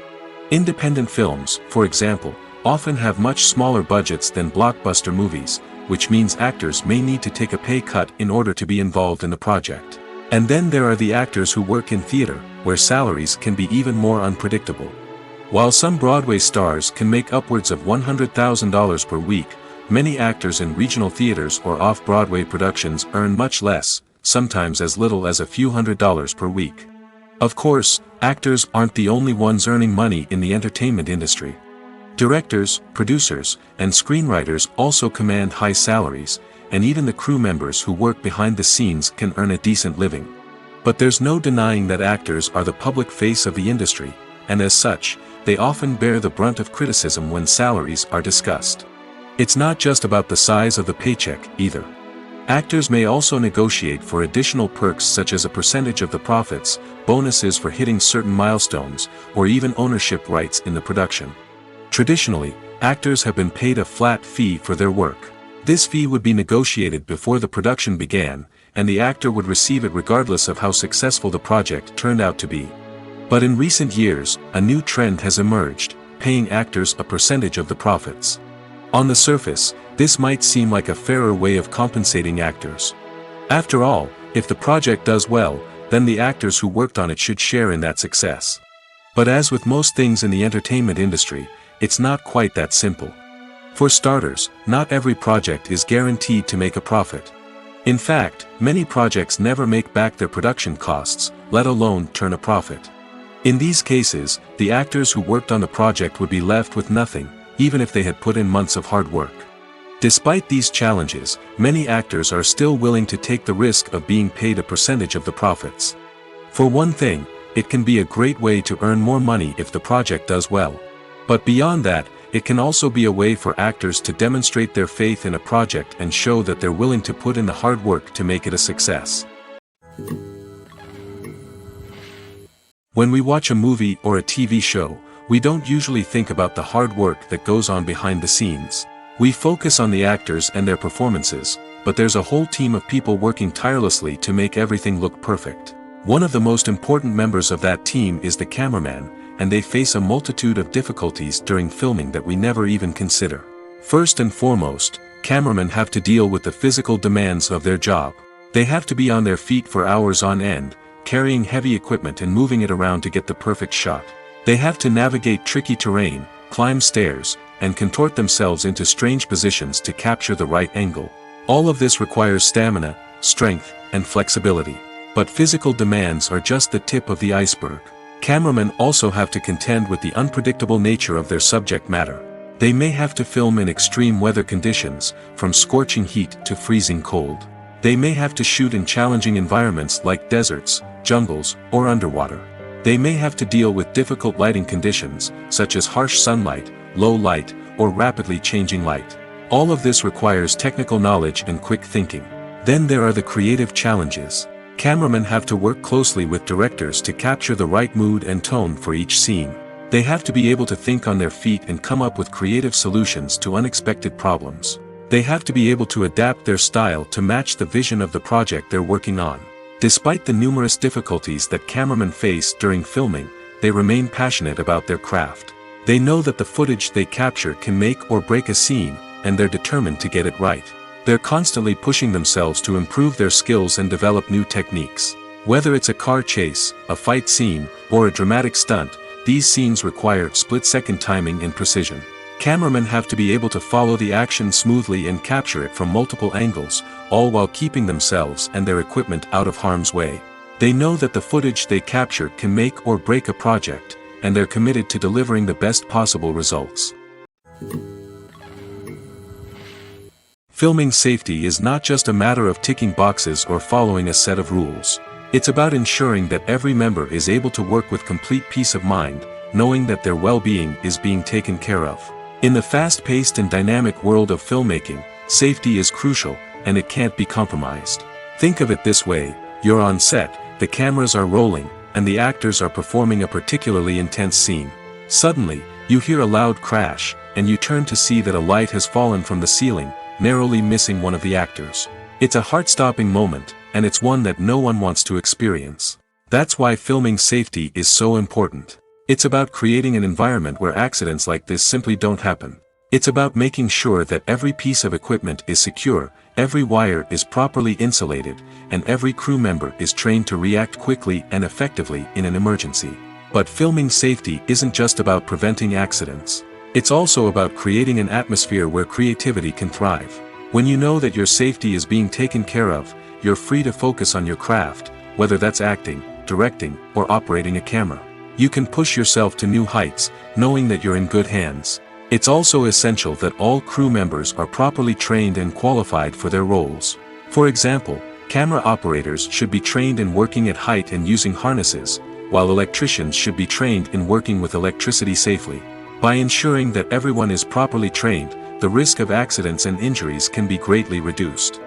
Independent films, for example, often have much smaller budgets than blockbuster movies, which means actors may need to take a pay cut in order to be involved in the project. And then there are the actors who work in theater, where salaries can be even more unpredictable. While some Broadway stars can make upwards of $100,000 per week, many actors in regional theaters or off-Broadway productions earn much less, sometimes as little as a few $100s per week. Of course, actors aren't the only ones earning money in the entertainment industry. Directors, producers, and screenwriters also command high salaries, and even the crew members who work behind the scenes can earn a decent living. But there's no denying that actors are the public face of the industry, and as such, they often bear the brunt of criticism when salaries are discussed. It's not just about the size of the paycheck, either. Actors may also negotiate for additional perks such as a percentage of the profits, bonuses for hitting certain milestones, or even ownership rights in the production. Traditionally, actors have been paid a flat fee for their work. This fee would be negotiated before the production began, and the actor would receive it regardless of how successful the project turned out to be. But in recent years, a new trend has emerged, paying actors a percentage of the profits. On the surface, this might seem like a fairer way of compensating actors. After all, if the project does well, then the actors who worked on it should share in that success. But as with most things in the entertainment industry, it's not quite that simple. For starters, not every project is guaranteed to make a profit. In fact, many projects never make back their production costs, let alone turn a profit. In these cases, the actors who worked on the project would be left with nothing, even if they had put in months of hard work. Despite these challenges, many actors are still willing to take the risk of being paid a percentage of the profits. For one thing, it can be a great way to earn more money if the project does well. But beyond that, it can also be a way for actors to demonstrate their faith in a project and show that they're willing to put in the hard work to make it a success. When we watch a movie or a TV show, we don't usually think about the hard work that goes on behind the scenes. We focus on the actors and their performances, but there's a whole team of people working tirelessly to make everything look perfect. One of the most important members of that team is the cameraman, and they face a multitude of difficulties during filming that we never even consider. First and foremost, cameramen have to deal with the physical demands of their job. They have to be on their feet for hours on end, carrying heavy equipment and moving it around to get the perfect shot. They have to navigate tricky terrain, climb stairs, and contort themselves into strange positions to capture the right angle. All of this requires stamina, strength, and flexibility. But physical demands are just the tip of the iceberg. Cameramen also have to contend with the unpredictable nature of their subject matter. They may have to film in extreme weather conditions, from scorching heat to freezing cold. They may have to shoot in challenging environments like deserts, jungles, or underwater. They may have to deal with difficult lighting conditions, such as harsh sunlight, low light, or rapidly changing light. All of this requires technical knowledge and quick thinking. Then there are the creative challenges. Cameramen have to work closely with directors to capture the right mood and tone for each scene. They have to be able to think on their feet and come up with creative solutions to unexpected problems. They have to be able to adapt their style to match the vision of the project they're working on. Despite the numerous difficulties that cameramen face during filming, they remain passionate about their craft. They know that the footage they capture can make or break a scene, and they're determined to get it right. They're constantly pushing themselves to improve their skills and develop new techniques. Whether it's a car chase, a fight scene, or a dramatic stunt, these scenes require split-second timing and precision. Cameramen have to be able to follow the action smoothly and capture it from multiple angles, all while keeping themselves and their equipment out of harm's way. They know that the footage they capture can make or break a project, and they're committed to delivering the best possible results. Filming safety is not just a matter of ticking boxes or following a set of rules. It's about ensuring that every member is able to work with complete peace of mind, knowing that their well-being is being taken care of. In the fast-paced and dynamic world of filmmaking, safety is crucial, and it can't be compromised. Think of it this way: you're on set, the cameras are rolling, and the actors are performing a particularly intense scene. Suddenly, you hear a loud crash, and you turn to see that a light has fallen from the ceiling, narrowly missing one of the actors. It's a heart-stopping moment, and it's one that no one wants to experience. That's why filming safety is so important. It's about creating an environment where accidents like this simply don't happen. It's about making sure that every piece of equipment is secure, every wire is properly insulated, and every crew member is trained to react quickly and effectively in an emergency. But filming safety isn't just about preventing accidents. It's also about creating an atmosphere where creativity can thrive. When you know that your safety is being taken care of, you're free to focus on your craft, whether that's acting, directing, or operating a camera. You can push yourself to new heights, knowing that you're in good hands. It's also essential that all crew members are properly trained and qualified for their roles. For example, camera operators should be trained in working at height and using harnesses, while electricians should be trained in working with electricity safely. By ensuring that everyone is properly trained, the risk of accidents and injuries can be greatly reduced.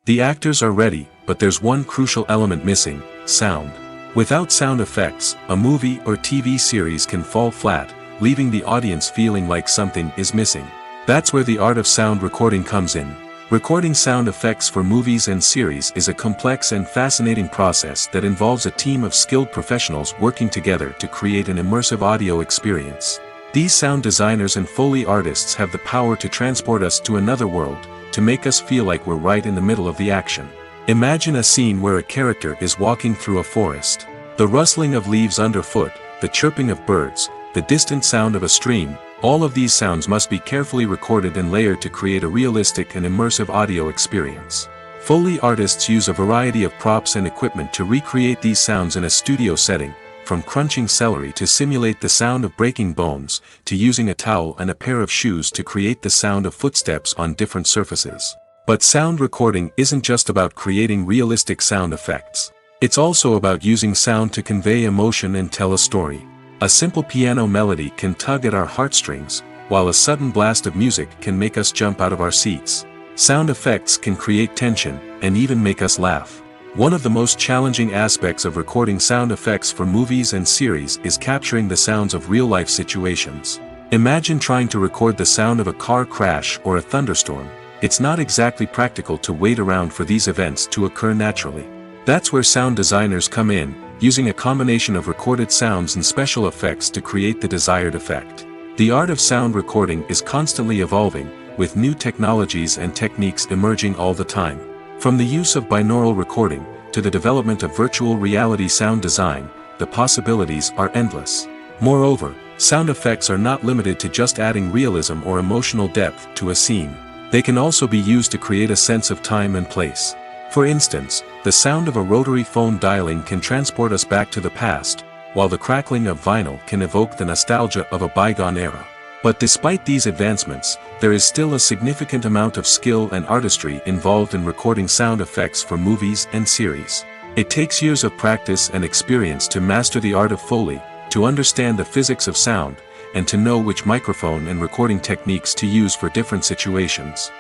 The actors are ready, but there's one crucial element missing: sound. Without sound effects, a movie or TV series can fall flat, leaving the audience feeling like something is missing. That's where the art of sound recording comes in. Recording sound effects for movies and series is a complex and fascinating process that involves a team of skilled professionals working together to create an immersive audio experience. These sound designers and Foley artists have the power to transport us to another world, to make us feel like we're right in the middle of the action. Imagine a scene where a character is walking through a forest. The rustling of leaves underfoot, the chirping of birds, the distant sound of a stream, all of these sounds must be carefully recorded and layered to create a realistic and immersive audio experience. Foley artists use a variety of props and equipment to recreate these sounds in a studio setting, from crunching celery to simulate the sound of breaking bones, to using a towel and a pair of shoes to create the sound of footsteps on different surfaces. But sound recording isn't just about creating realistic sound effects. It's also about using sound to convey emotion and tell a story. A simple piano melody can tug at our heartstrings, while a sudden blast of music can make us jump out of our seats. Sound effects can create tension, and even make us laugh. One of the most challenging aspects of recording sound effects for movies and series is capturing the sounds of real-life situations. Imagine trying to record the sound of a car crash or a thunderstorm. It's not exactly practical to wait around for these events to occur naturally. That's where sound designers come in, using a combination of recorded sounds and special effects to create the desired effect. The art of sound recording is constantly evolving, with new technologies and techniques emerging all the time. From the use of binaural recording, to the development of virtual reality sound design, the possibilities are endless. Moreover, sound effects are not limited to just adding realism or emotional depth to a scene. They can also be used to create a sense of time and place. For instance, the sound of a rotary phone dialing can transport us back to the past, while the crackling of vinyl can evoke the nostalgia of a bygone era. But despite these advancements, there is still a significant amount of skill and artistry involved in recording sound effects for movies and series. It takes years of practice and experience to master the art of Foley, to understand the physics of sound, and to know which microphone and recording techniques to use for different situations.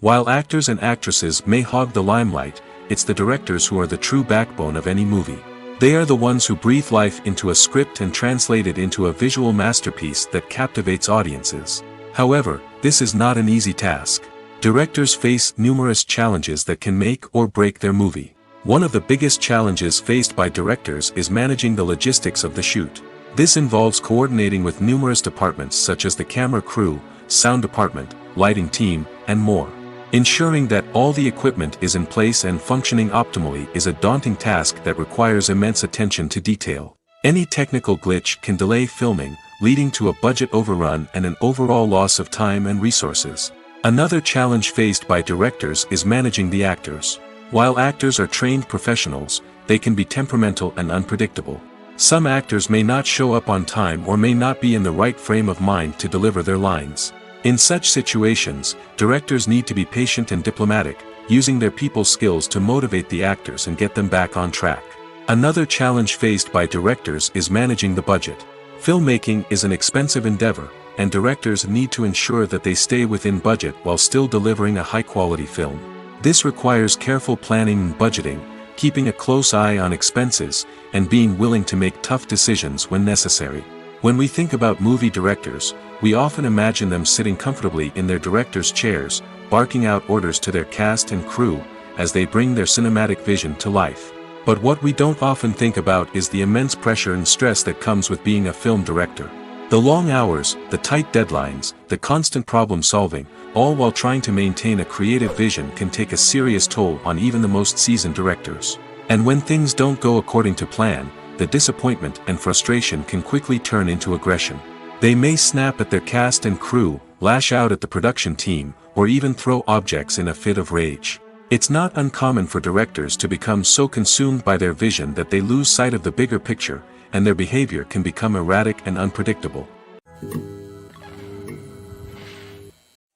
While actors and actresses may hog the limelight, it's the directors who are the true backbone of any movie. They are the ones who breathe life into a script and translate it into a visual masterpiece that captivates audiences. However, this is not an easy task. Directors face numerous challenges that can make or break their movie. One of the biggest challenges faced by directors is managing the logistics of the shoot. This involves coordinating with numerous departments such as the camera crew, sound department, lighting team, and more. Ensuring that all the equipment is in place and functioning optimally is a daunting task that requires immense attention to detail. Any technical glitch can delay filming, leading to a budget overrun and an overall loss of time and resources. Another challenge faced by directors is managing the actors. While actors are trained professionals, they can be temperamental and unpredictable. Some actors may not show up on time or may not be in the right frame of mind to deliver their lines. In such situations, directors need to be patient and diplomatic, using their people skills to motivate the actors and get them back on track. Another challenge faced by directors is managing the budget. Filmmaking is an expensive endeavor, and directors need to ensure that they stay within budget while still delivering a high-quality film. This requires careful planning and budgeting, keeping a close eye on expenses, and being willing to make tough decisions when necessary. When we think about movie directors, we often imagine them sitting comfortably in their director's chairs, barking out orders to their cast and crew, as they bring their cinematic vision to life. But what we don't often think about is the immense pressure and stress that comes with being a film director. The long hours, the tight deadlines, the constant problem solving, all while trying to maintain a creative vision can take a serious toll on even the most seasoned directors. And when things don't go according to plan, the disappointment and frustration can quickly turn into aggression. They may snap at their cast and crew, lash out at the production team, or even throw objects in a fit of rage. It's not uncommon for directors to become so consumed by their vision that they lose sight of the bigger picture, and their behavior can become erratic and unpredictable.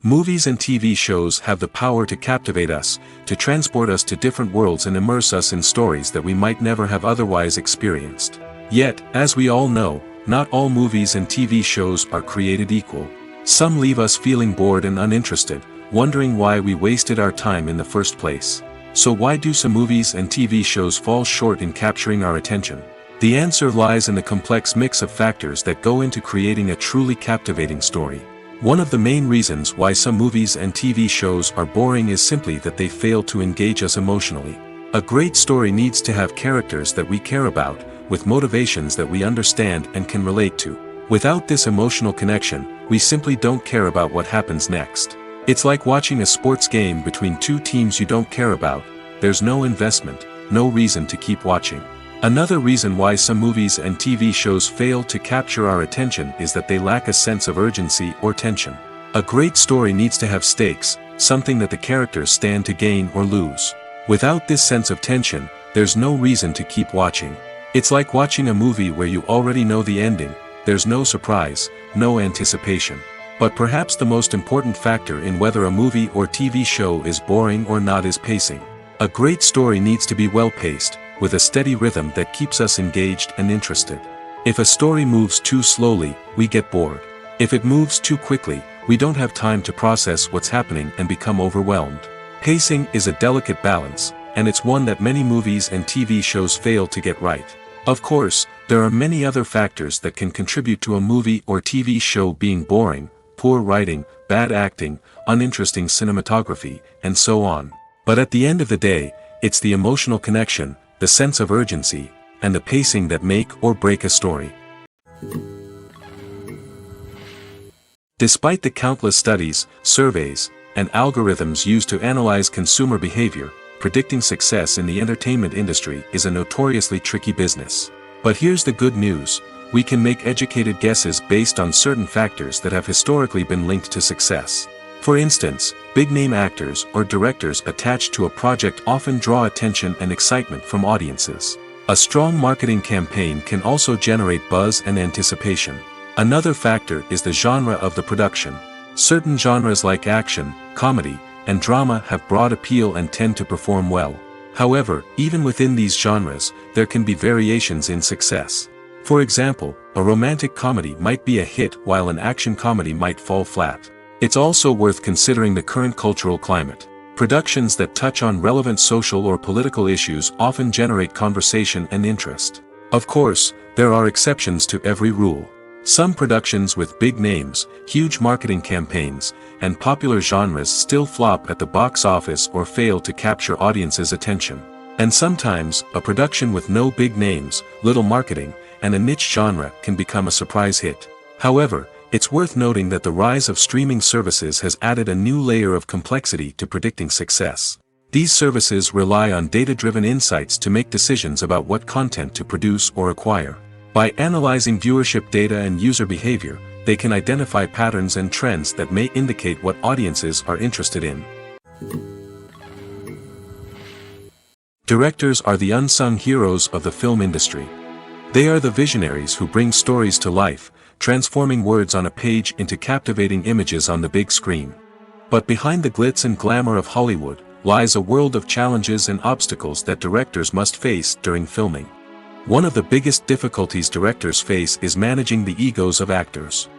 Movies and TV shows have the power to captivate us, to transport us to different worlds and immerse us in stories that we might never have otherwise experienced. Yet, as we all know, not all movies and TV shows are created equal. Some leave us feeling bored and uninterested, wondering why we wasted our time in the first place. So why do some movies and TV shows fall short in capturing our attention? The answer lies in the complex mix of factors that go into creating a truly captivating story. One of the main reasons why some movies and TV shows are boring is simply that they fail to engage us emotionally. A great story needs to have characters that we care about, with motivations that we understand and can relate to. Without this emotional connection, we simply don't care about what happens next. It's like watching a sports game between two teams you don't care about. There's no investment, no reason to keep watching. Another reason why some movies and TV shows fail to capture our attention is that they lack a sense of urgency or tension. A great story needs to have stakes, something that the characters stand to gain or lose. Without this sense of tension, there's no reason to keep watching. It's like watching a movie where you already know the ending. There's no surprise, no anticipation. But perhaps the most important factor in whether a movie or TV show is boring or not is pacing. A great story needs to be well-paced, with a steady rhythm that keeps us engaged and interested. If a story moves too slowly, we get bored. If it moves too quickly, we don't have time to process what's happening and become overwhelmed. Pacing is a delicate balance, and it's one that many movies and TV shows fail to get right. Of course, there are many other factors that can contribute to a movie or TV show being boring: poor writing, bad acting, uninteresting cinematography, and so on. But at the end of the day, it's the emotional connection, the sense of urgency, and the pacing that make or break a story. Despite the countless studies, surveys, and algorithms used to analyze consumer behavior, predicting success in the entertainment industry is a notoriously tricky business. But here's the good news: we can make educated guesses based on certain factors that have historically been linked to success. For instance, big-name actors or directors attached to a project often draw attention and excitement from audiences. A strong marketing campaign can also generate buzz and anticipation. Another factor is the genre of the production. Certain genres like action, comedy, and drama have broad appeal and tend to perform well. However, even within these genres, there can be variations in success. For example, a romantic comedy might be a hit while an action comedy might fall flat. It's also worth considering the current cultural climate. Productions that touch on relevant social or political issues often generate conversation and interest. Of course, there are exceptions to every rule. Some productions with big names, huge marketing campaigns, and popular genres still flop at the box office or fail to capture audiences' attention. And sometimes, a production with no big names, little marketing, and a niche genre can become a surprise hit. However, it's worth noting that the rise of streaming services has added a new layer of complexity to predicting success. These services rely on data-driven insights to make decisions about what content to produce or acquire. By analyzing viewership data and user behavior, they can identify patterns and trends that may indicate what audiences are interested in. Directors are the unsung heroes of the film industry. They are the visionaries who bring stories to life, transforming words on a page into captivating images on the big screen. But behind the glitz and glamour of Hollywood lies a world of challenges and obstacles that directors must face during filming. One of the biggest difficulties directors face is managing the egos of actors.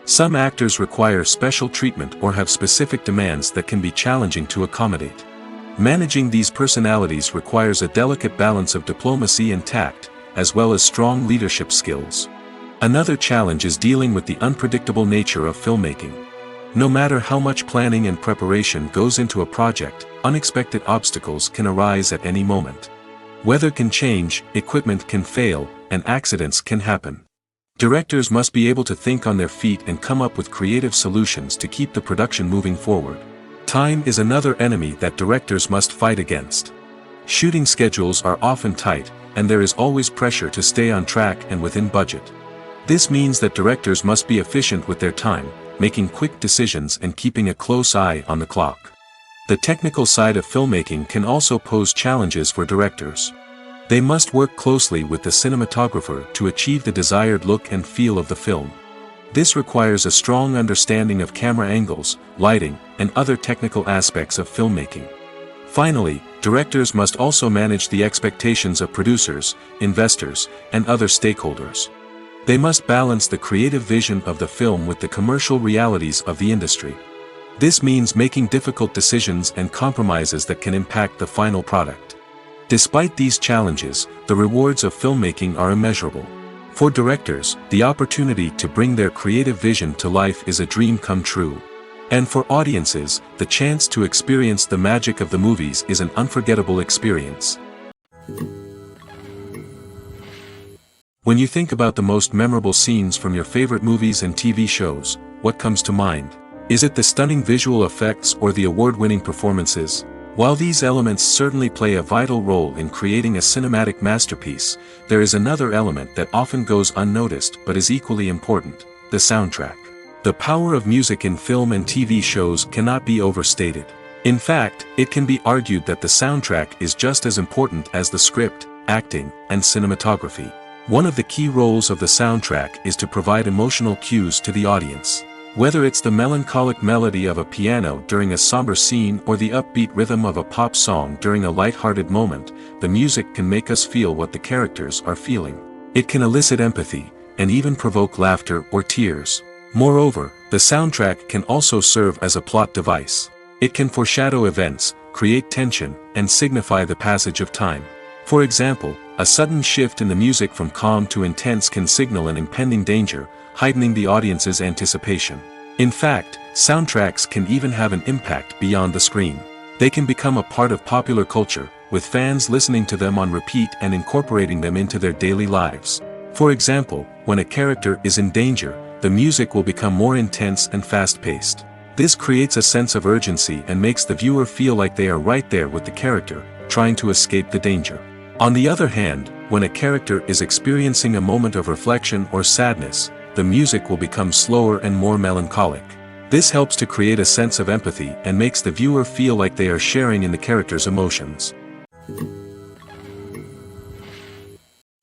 Some actors require special treatment or have specific demands that can be challenging to accommodate. Managing these personalities requires a delicate balance of diplomacy and tact, as well as strong leadership skills. Another challenge is dealing with the unpredictable nature of filmmaking. No matter how much planning and preparation goes into a project, unexpected obstacles can arise at any moment. Weather can change, equipment can fail, and accidents can happen. Directors must be able to think on their feet and come up with creative solutions to keep the production moving forward. Time is another enemy that directors must fight against. Shooting schedules are often tight, and there is always pressure to stay on track and within budget. This means that directors must be efficient with their time, making quick decisions and keeping a close eye on the clock. The technical side of filmmaking can also pose challenges for directors. They must work closely with the cinematographer to achieve the desired look and feel of the film. This requires a strong understanding of camera angles, lighting, and other technical aspects of filmmaking. Finally, directors must also manage the expectations of producers, investors, and other stakeholders. They must balance the creative vision of the film with the commercial realities of the industry. This means making difficult decisions and compromises that can impact the final product. Despite these challenges, the rewards of filmmaking are immeasurable. For directors, the opportunity to bring their creative vision to life is a dream come true. And for audiences, the chance to experience the magic of the movies is an unforgettable experience. When you think about the most memorable scenes from your favorite movies and TV shows, what comes to mind? Is it the stunning visual effects or the award-winning performances? While these elements certainly play a vital role in creating a cinematic masterpiece, there is another element that often goes unnoticed but is equally important: the soundtrack. The power of music in film and TV shows cannot be overstated. In fact, it can be argued that the soundtrack is just as important as the script, acting, and cinematography. One of the key roles of the soundtrack is to provide emotional cues to the audience. Whether it's the melancholic melody of a piano during a somber scene or the upbeat rhythm of a pop song during a light-hearted moment, the music can make us feel what the characters are feeling. It can elicit empathy, and even provoke laughter or tears. Moreover, the soundtrack can also serve as a plot device. It can foreshadow events, create tension, and signify the passage of time. For example, a sudden shift in the music from calm to intense can signal an impending danger, heightening the audience's anticipation. In fact, soundtracks can even have an impact beyond the screen. They can become a part of popular culture, with fans listening to them on repeat and incorporating them into their daily lives. For example, when a character is in danger, the music will become more intense and fast-paced. This creates a sense of urgency and makes the viewer feel like they are right there with the character, trying to escape the danger. On the other hand, when a character is experiencing a moment of reflection or sadness, the music will become slower and more melancholic. This helps to create a sense of empathy and makes the viewer feel like they are sharing in the character's emotions.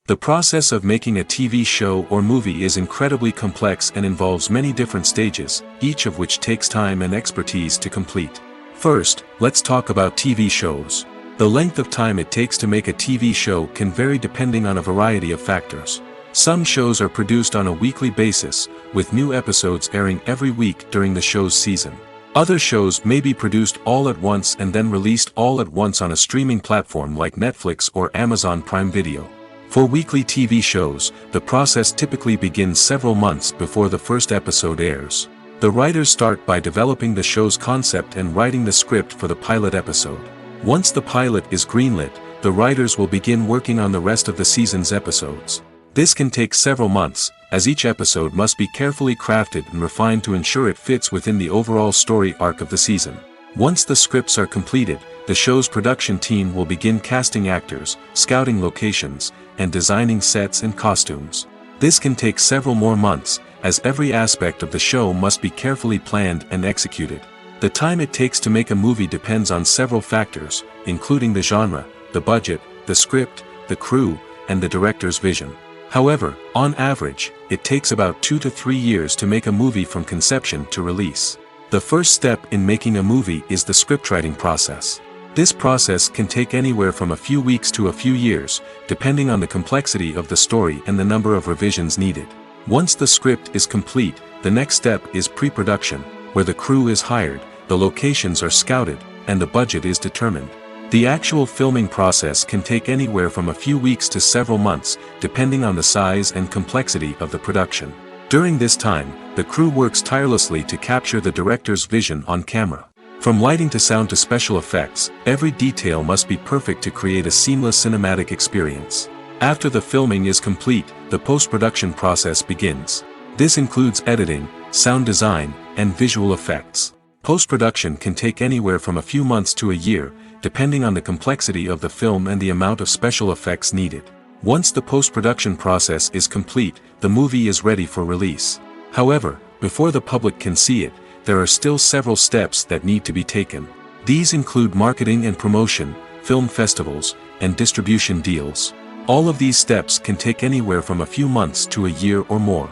The process of making a TV show or movie is incredibly complex and involves many different stages, each of which takes time and expertise to complete. First, let's talk about TV shows. The length of time it takes to make a TV show can vary depending on a variety of factors. Some shows are produced on a weekly basis, with new episodes airing every week during the show's season. Other shows may be produced all at once and then released all at once on a streaming platform like Netflix or Amazon Prime Video. For weekly TV shows, the process typically begins several months before the first episode airs. The writers start by developing the show's concept and writing the script for the pilot episode. Once the pilot is greenlit, the writers will begin working on the rest of the season's episodes. This can take several months, as each episode must be carefully crafted and refined to ensure it fits within the overall story arc of the season. Once the scripts are completed, the show's production team will begin casting actors, scouting locations, and designing sets and costumes. This can take several more months, as every aspect of the show must be carefully planned and executed. The time it takes to make a movie depends on several factors, including the genre, the budget, the script, the crew, and the director's vision. However, on average, it takes about 2 to 3 years to make a movie from conception to release. The first step in making a movie is the scriptwriting process. This process can take anywhere from a few weeks to a few years, depending on the complexity of the story and the number of revisions needed. Once the script is complete, the next step is pre-production, where the crew is hired, the locations are scouted, and the budget is determined. The actual filming process can take anywhere from a few weeks to several months, depending on the size and complexity of the production. During this time, the crew works tirelessly to capture the director's vision on camera. From lighting to sound to special effects, every detail must be perfect to create a seamless cinematic experience. After the filming is complete, the post-production process begins. This includes editing, sound design, and visual effects. Post-production can take anywhere from a few months to a year, depending on the complexity of the film and the amount of special effects needed. Once the post-production process is complete, the movie is ready for release. However, before the public can see it, there are still several steps that need to be taken. These include marketing and promotion, film festivals, and distribution deals. All of these steps can take anywhere from a few months to a year or more.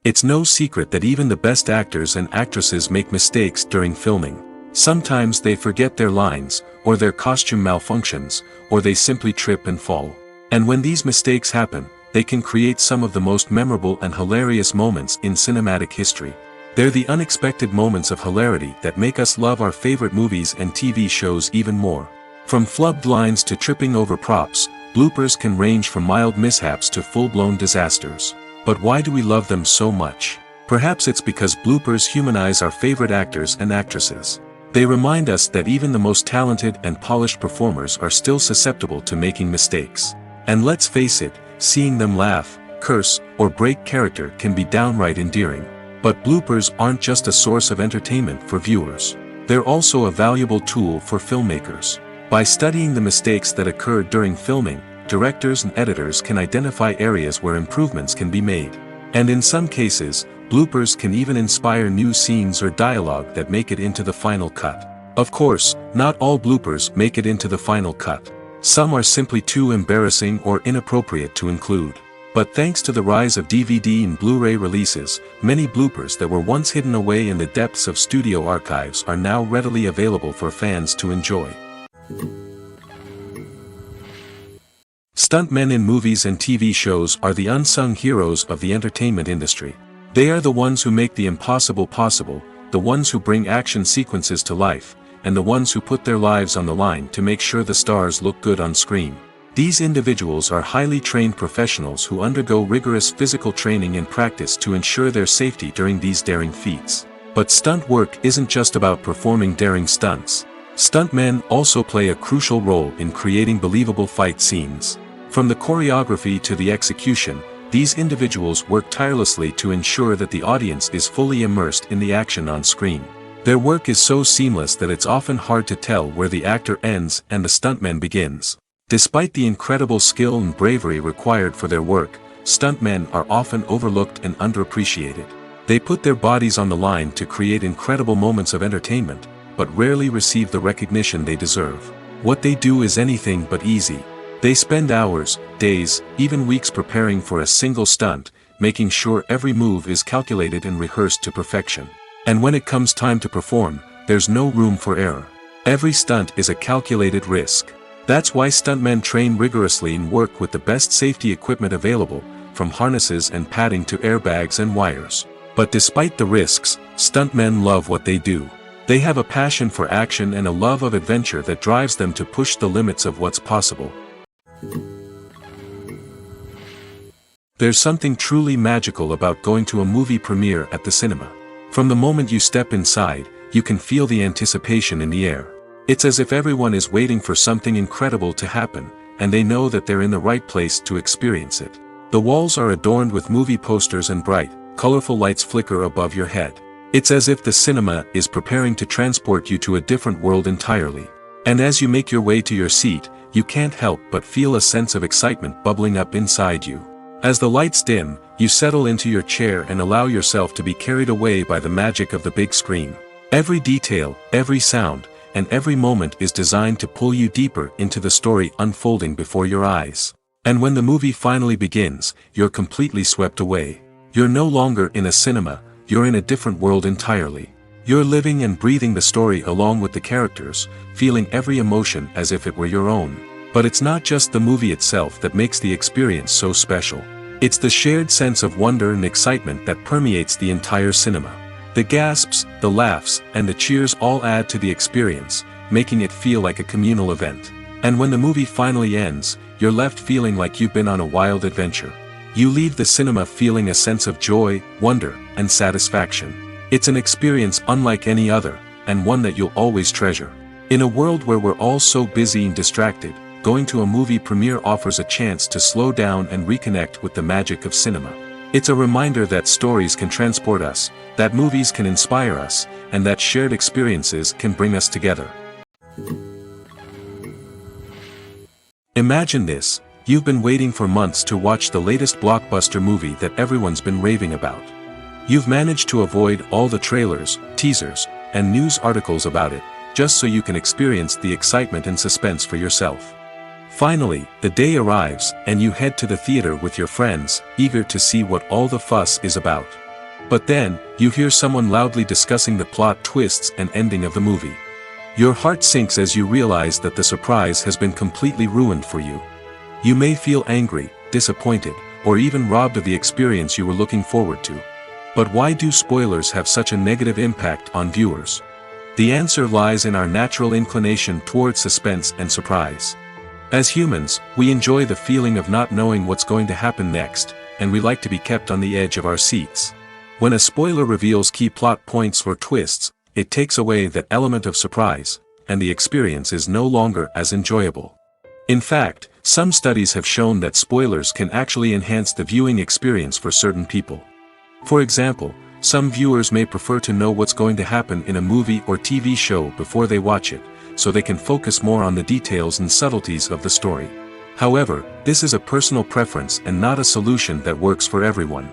It's no secret that even the best actors and actresses make mistakes during filming. Sometimes they forget their lines, or their costume malfunctions, or they simply trip and fall. And when these mistakes happen, they can create some of the most memorable and hilarious moments in cinematic history. They're the unexpected moments of hilarity that make us love our favorite movies and TV shows even more. From flubbed lines to tripping over props, bloopers can range from mild mishaps to full-blown disasters. But why do we love them so much? Perhaps it's because bloopers humanize our favorite actors and actresses. They remind us that even the most talented and polished performers are still susceptible to making mistakes. And let's face it, seeing them laugh, curse, or break character can be downright endearing. But bloopers aren't just a source of entertainment for viewers. They're also a valuable tool for filmmakers. By studying the mistakes that occurred during filming, directors and editors can identify areas where improvements can be made. And in some cases, bloopers can even inspire new scenes or dialogue that make it into the final cut. Of course, not all bloopers make it into the final cut. Some are simply too embarrassing or inappropriate to include. But thanks to the rise of DVD and Blu-ray releases, many bloopers that were once hidden away in the depths of studio archives are now readily available for fans to enjoy. Stuntmen in movies and TV shows are the unsung heroes of the entertainment industry. They are the ones who make the impossible possible, the ones who bring action sequences to life, and the ones who put their lives on the line to make sure the stars look good on screen. These individuals are highly trained professionals who undergo rigorous physical training and practice to ensure their safety during these daring feats. But stunt work isn't just about performing daring stunts. Stuntmen also play a crucial role in creating believable fight scenes. From the choreography to the execution, these individuals work tirelessly to ensure that the audience is fully immersed in the action on screen. Their work is so seamless that it's often hard to tell where the actor ends and the stuntman begins. Despite the incredible skill and bravery required for their work, stuntmen are often overlooked and underappreciated. They put their bodies on the line to create incredible moments of entertainment, but rarely receive the recognition they deserve. What they do is anything but easy. They spend hours, days, even weeks preparing for a single stunt, making sure every move is calculated and rehearsed to perfection. And when it comes time to perform, there's no room for error. Every stunt is a calculated risk. That's why stuntmen train rigorously and work with the best safety equipment available, from harnesses and padding to airbags and wires. But despite the risks, stuntmen love what they do. They have a passion for action and a love of adventure that drives them to push the limits of what's possible. There's something truly magical about going to a movie premiere at the cinema. From the moment you step inside, you can feel the anticipation in the air. It's as if everyone is waiting for something incredible to happen, and they know that they're in the right place to experience it. The walls are adorned with movie posters and bright, colorful lights flicker above your head. It's as if the cinema is preparing to transport you to a different world entirely. And as you make your way to your seat, you can't help but feel a sense of excitement bubbling up inside you. As the lights dim, you settle into your chair and allow yourself to be carried away by the magic of the big screen. Every detail, every sound, and every moment is designed to pull you deeper into the story unfolding before your eyes. And when the movie finally begins, you're completely swept away. You're no longer in a cinema, you're in a different world entirely. You're living and breathing the story along with the characters, feeling every emotion as if it were your own. But it's not just the movie itself that makes the experience so special. It's the shared sense of wonder and excitement that permeates the entire cinema. The gasps, the laughs, and the cheers all add to the experience, making it feel like a communal event. And when the movie finally ends, you're left feeling like you've been on a wild adventure. You leave the cinema feeling a sense of joy, wonder, and satisfaction. It's an experience unlike any other, and one that you'll always treasure. In a world where we're all so busy and distracted, going to a movie premiere offers a chance to slow down and reconnect with the magic of cinema. It's a reminder that stories can transport us, that movies can inspire us, and that shared experiences can bring us together. Imagine this: you've been waiting for months to watch the latest blockbuster movie that everyone's been raving about. You've managed to avoid all the trailers, teasers, and news articles about it, just so you can experience the excitement and suspense for yourself. Finally, the day arrives, and you head to the theater with your friends, eager to see what all the fuss is about. But then, you hear someone loudly discussing the plot twists and ending of the movie. Your heart sinks as you realize that the surprise has been completely ruined for you. You may feel angry, disappointed, or even robbed of the experience you were looking forward to. But why do spoilers have such a negative impact on viewers? The answer lies in our natural inclination toward suspense and surprise. As humans, we enjoy the feeling of not knowing what's going to happen next, and we like to be kept on the edge of our seats. When a spoiler reveals key plot points or twists, it takes away that element of surprise, and the experience is no longer as enjoyable. In fact, some studies have shown that spoilers can actually enhance the viewing experience for certain people. For example, some viewers may prefer to know what's going to happen in a movie or TV show before they watch it, so they can focus more on the details and subtleties of the story. However, this is a personal preference and not a solution that works for everyone.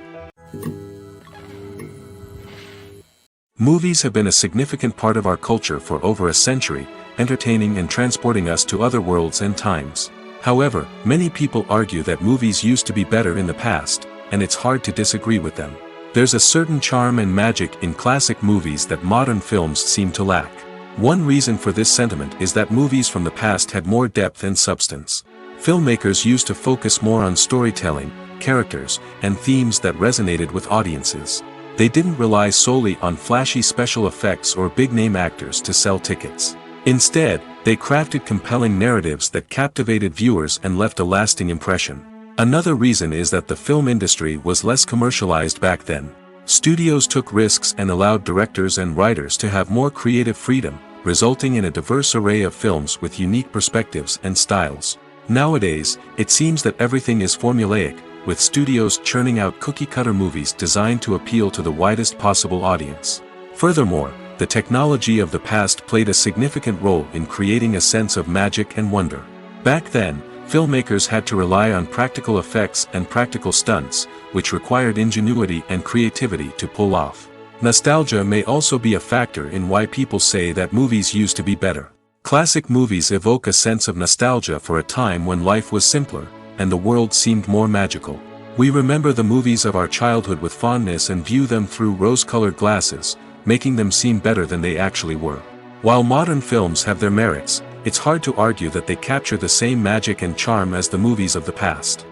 Movies have been a significant part of our culture for over a century, entertaining and transporting us to other worlds and times. However, many people argue that movies used to be better in the past, and it's hard to disagree with them. There's a certain charm and magic in classic movies that modern films seem to lack. One reason for this sentiment is that movies from the past had more depth and substance. Filmmakers used to focus more on storytelling, characters, and themes that resonated with audiences. They didn't rely solely on flashy special effects or big-name actors to sell tickets. Instead, they crafted compelling narratives that captivated viewers and left a lasting impression. Another reason is that the film industry was less commercialized back then. Studios took risks and allowed directors and writers to have more creative freedom, resulting in a diverse array of films with unique perspectives and styles. Nowadays, it seems that everything is formulaic, with studios churning out cookie-cutter movies designed to appeal to the widest possible audience. Furthermore, the technology of the past played a significant role in creating a sense of magic and wonder. Back then, filmmakers had to rely on practical effects and practical stunts, which required ingenuity and creativity to pull off. Nostalgia may also be a factor in why people say that movies used to be better. Classic movies evoke a sense of nostalgia for a time when life was simpler, and the world seemed more magical. We remember the movies of our childhood with fondness and view them through rose-colored glasses, making them seem better than they actually were. While modern films have their merits, it's hard to argue that they capture the same magic and charm as the movies of the past.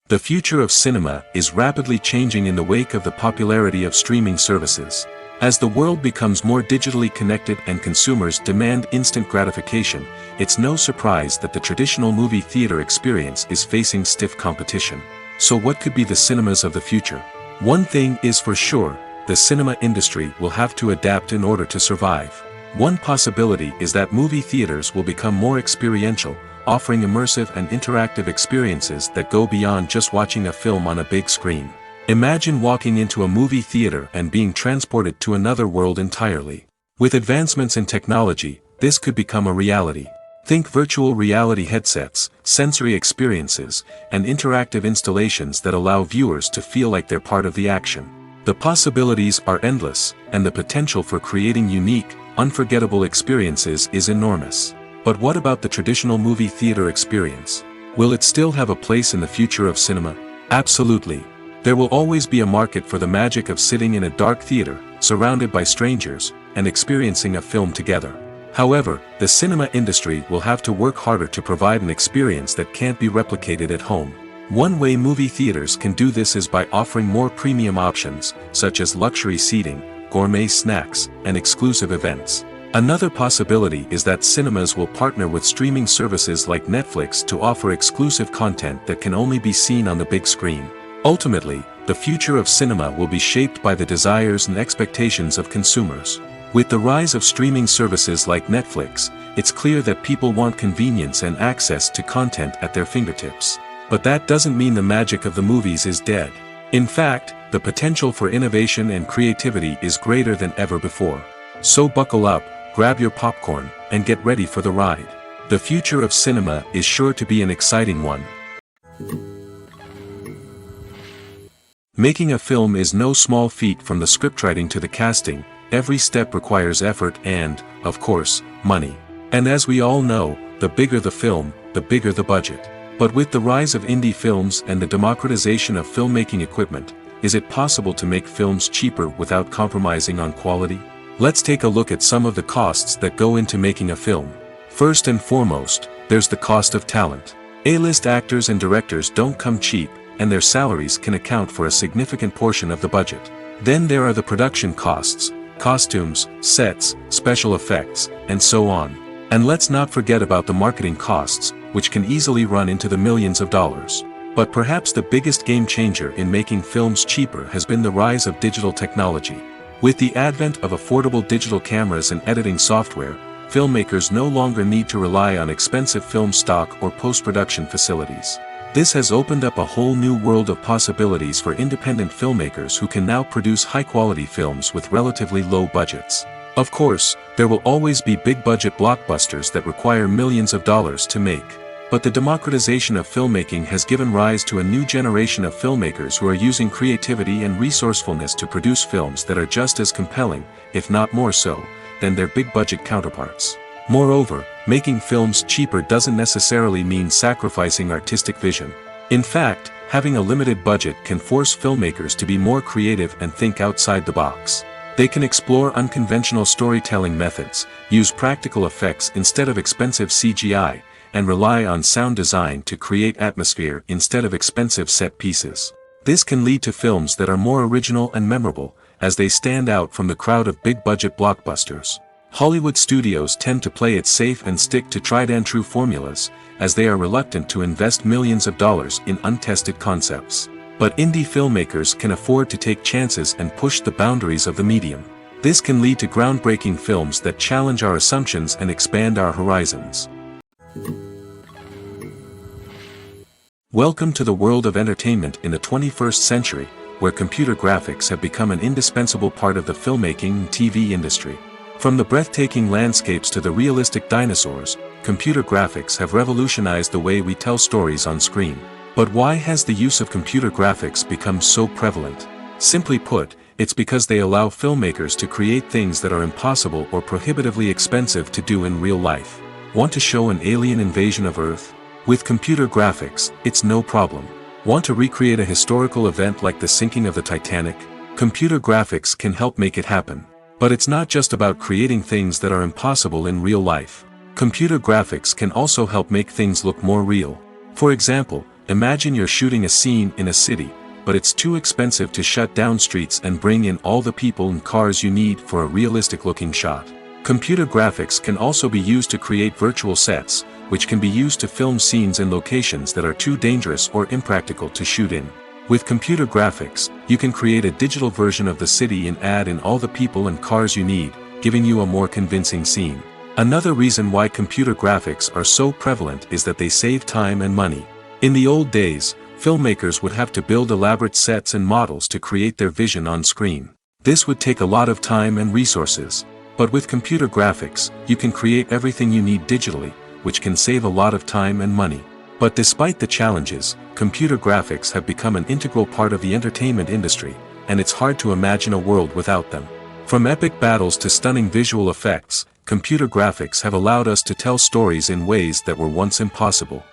The future of cinema is rapidly changing in the wake of the popularity of streaming services. As the world becomes more digitally connected and consumers demand instant gratification, it's no surprise that the traditional movie theater experience is facing stiff competition. So what could be the cinemas of the future? One thing is for sure, the cinema industry will have to adapt in order to survive. One possibility is that movie theaters will become more experiential, offering immersive and interactive experiences that go beyond just watching a film on a big screen. Imagine walking into a movie theater and being transported to another world entirely. With advancements in technology, this could become a reality. Think virtual reality headsets, sensory experiences, and interactive installations that allow viewers to feel like they're part of the action. The possibilities are endless, and the potential for creating unique, unforgettable experiences is enormous. But what about the traditional movie theater experience? Will it still have a place in the future of cinema? Absolutely. There will always be a market for the magic of sitting in a dark theater, surrounded by strangers, and experiencing a film together. However, the cinema industry will have to work harder to provide an experience that can't be replicated at home. One way movie theaters can do this is by offering more premium options, such as luxury seating, gourmet snacks, and exclusive events. Another possibility is that cinemas will partner with streaming services like Netflix to offer exclusive content that can only be seen on the big screen. Ultimately, the future of cinema will be shaped by the desires and expectations of consumers. With the rise of streaming services like Netflix, it's clear that people want convenience and access to content at their fingertips. But that doesn't mean the magic of the movies is dead. In fact, the potential for innovation and creativity is greater than ever before. So buckle up, grab your popcorn, and get ready for the ride. The future of cinema is sure to be an exciting one. Making a film is no small feat. From the scriptwriting to the casting, every step requires effort and, of course, money. And as we all know, the bigger the film, the bigger the budget. But with the rise of indie films and the democratization of filmmaking equipment, is it possible to make films cheaper without compromising on quality? Let's take a look at some of the costs that go into making a film. First and foremost, there's the cost of talent. A-list actors and directors don't come cheap, and their salaries can account for a significant portion of the budget. Then there are the production costs, costumes, sets, special effects, and so on. And let's not forget about the marketing costs, which can easily run into the millions of dollars. But perhaps the biggest game changer in making films cheaper has been the rise of digital technology. With the advent of affordable digital cameras and editing software, filmmakers no longer need to rely on expensive film stock or post-production facilities. This has opened up a whole new world of possibilities for independent filmmakers who can now produce high-quality films with relatively low budgets. Of course, there will always be big-budget blockbusters that require millions of dollars to make. But the democratization of filmmaking has given rise to a new generation of filmmakers who are using creativity and resourcefulness to produce films that are just as compelling, if not more so, than their big-budget counterparts. Moreover, making films cheaper doesn't necessarily mean sacrificing artistic vision. In fact, having a limited budget can force filmmakers to be more creative and think outside the box. They can explore unconventional storytelling methods, use practical effects instead of expensive CGI, and rely on sound design to create atmosphere instead of expensive set pieces. This can lead to films that are more original and memorable, as they stand out from the crowd of big-budget blockbusters. Hollywood studios tend to play it safe and stick to tried-and-true formulas, as they are reluctant to invest millions of dollars in untested concepts. But indie filmmakers can afford to take chances and push the boundaries of the medium. This can lead to groundbreaking films that challenge our assumptions and expand our horizons. Welcome to the world of entertainment in the 21st century, where computer graphics have become an indispensable part of the filmmaking and TV industry. From the breathtaking landscapes to the realistic dinosaurs, computer graphics have revolutionized the way we tell stories on screen. But why has the use of computer graphics become so prevalent? Simply put, it's because they allow filmmakers to create things that are impossible or prohibitively expensive to do in real life. Want to show an alien invasion of Earth? With computer graphics, it's no problem. Want to recreate a historical event like the sinking of the Titanic? Computer graphics can help make it happen. But it's not just about creating things that are impossible in real life. Computer graphics can also help make things look more real. For example, imagine you're shooting a scene in a city, but it's too expensive to shut down streets and bring in all the people and cars you need for a realistic-looking shot. Computer graphics can also be used to create virtual sets, which can be used to film scenes in locations that are too dangerous or impractical to shoot in. With computer graphics, you can create a digital version of the city and add in all the people and cars you need, giving you a more convincing scene. Another reason why computer graphics are so prevalent is that they save time and money. In the old days, filmmakers would have to build elaborate sets and models to create their vision on screen. This would take a lot of time and resources. But with computer graphics, you can create everything you need digitally, which can save a lot of time and money. But despite the challenges, computer graphics have become an integral part of the entertainment industry, and it's hard to imagine a world without them. From epic battles to stunning visual effects, computer graphics have allowed us to tell stories in ways that were once impossible.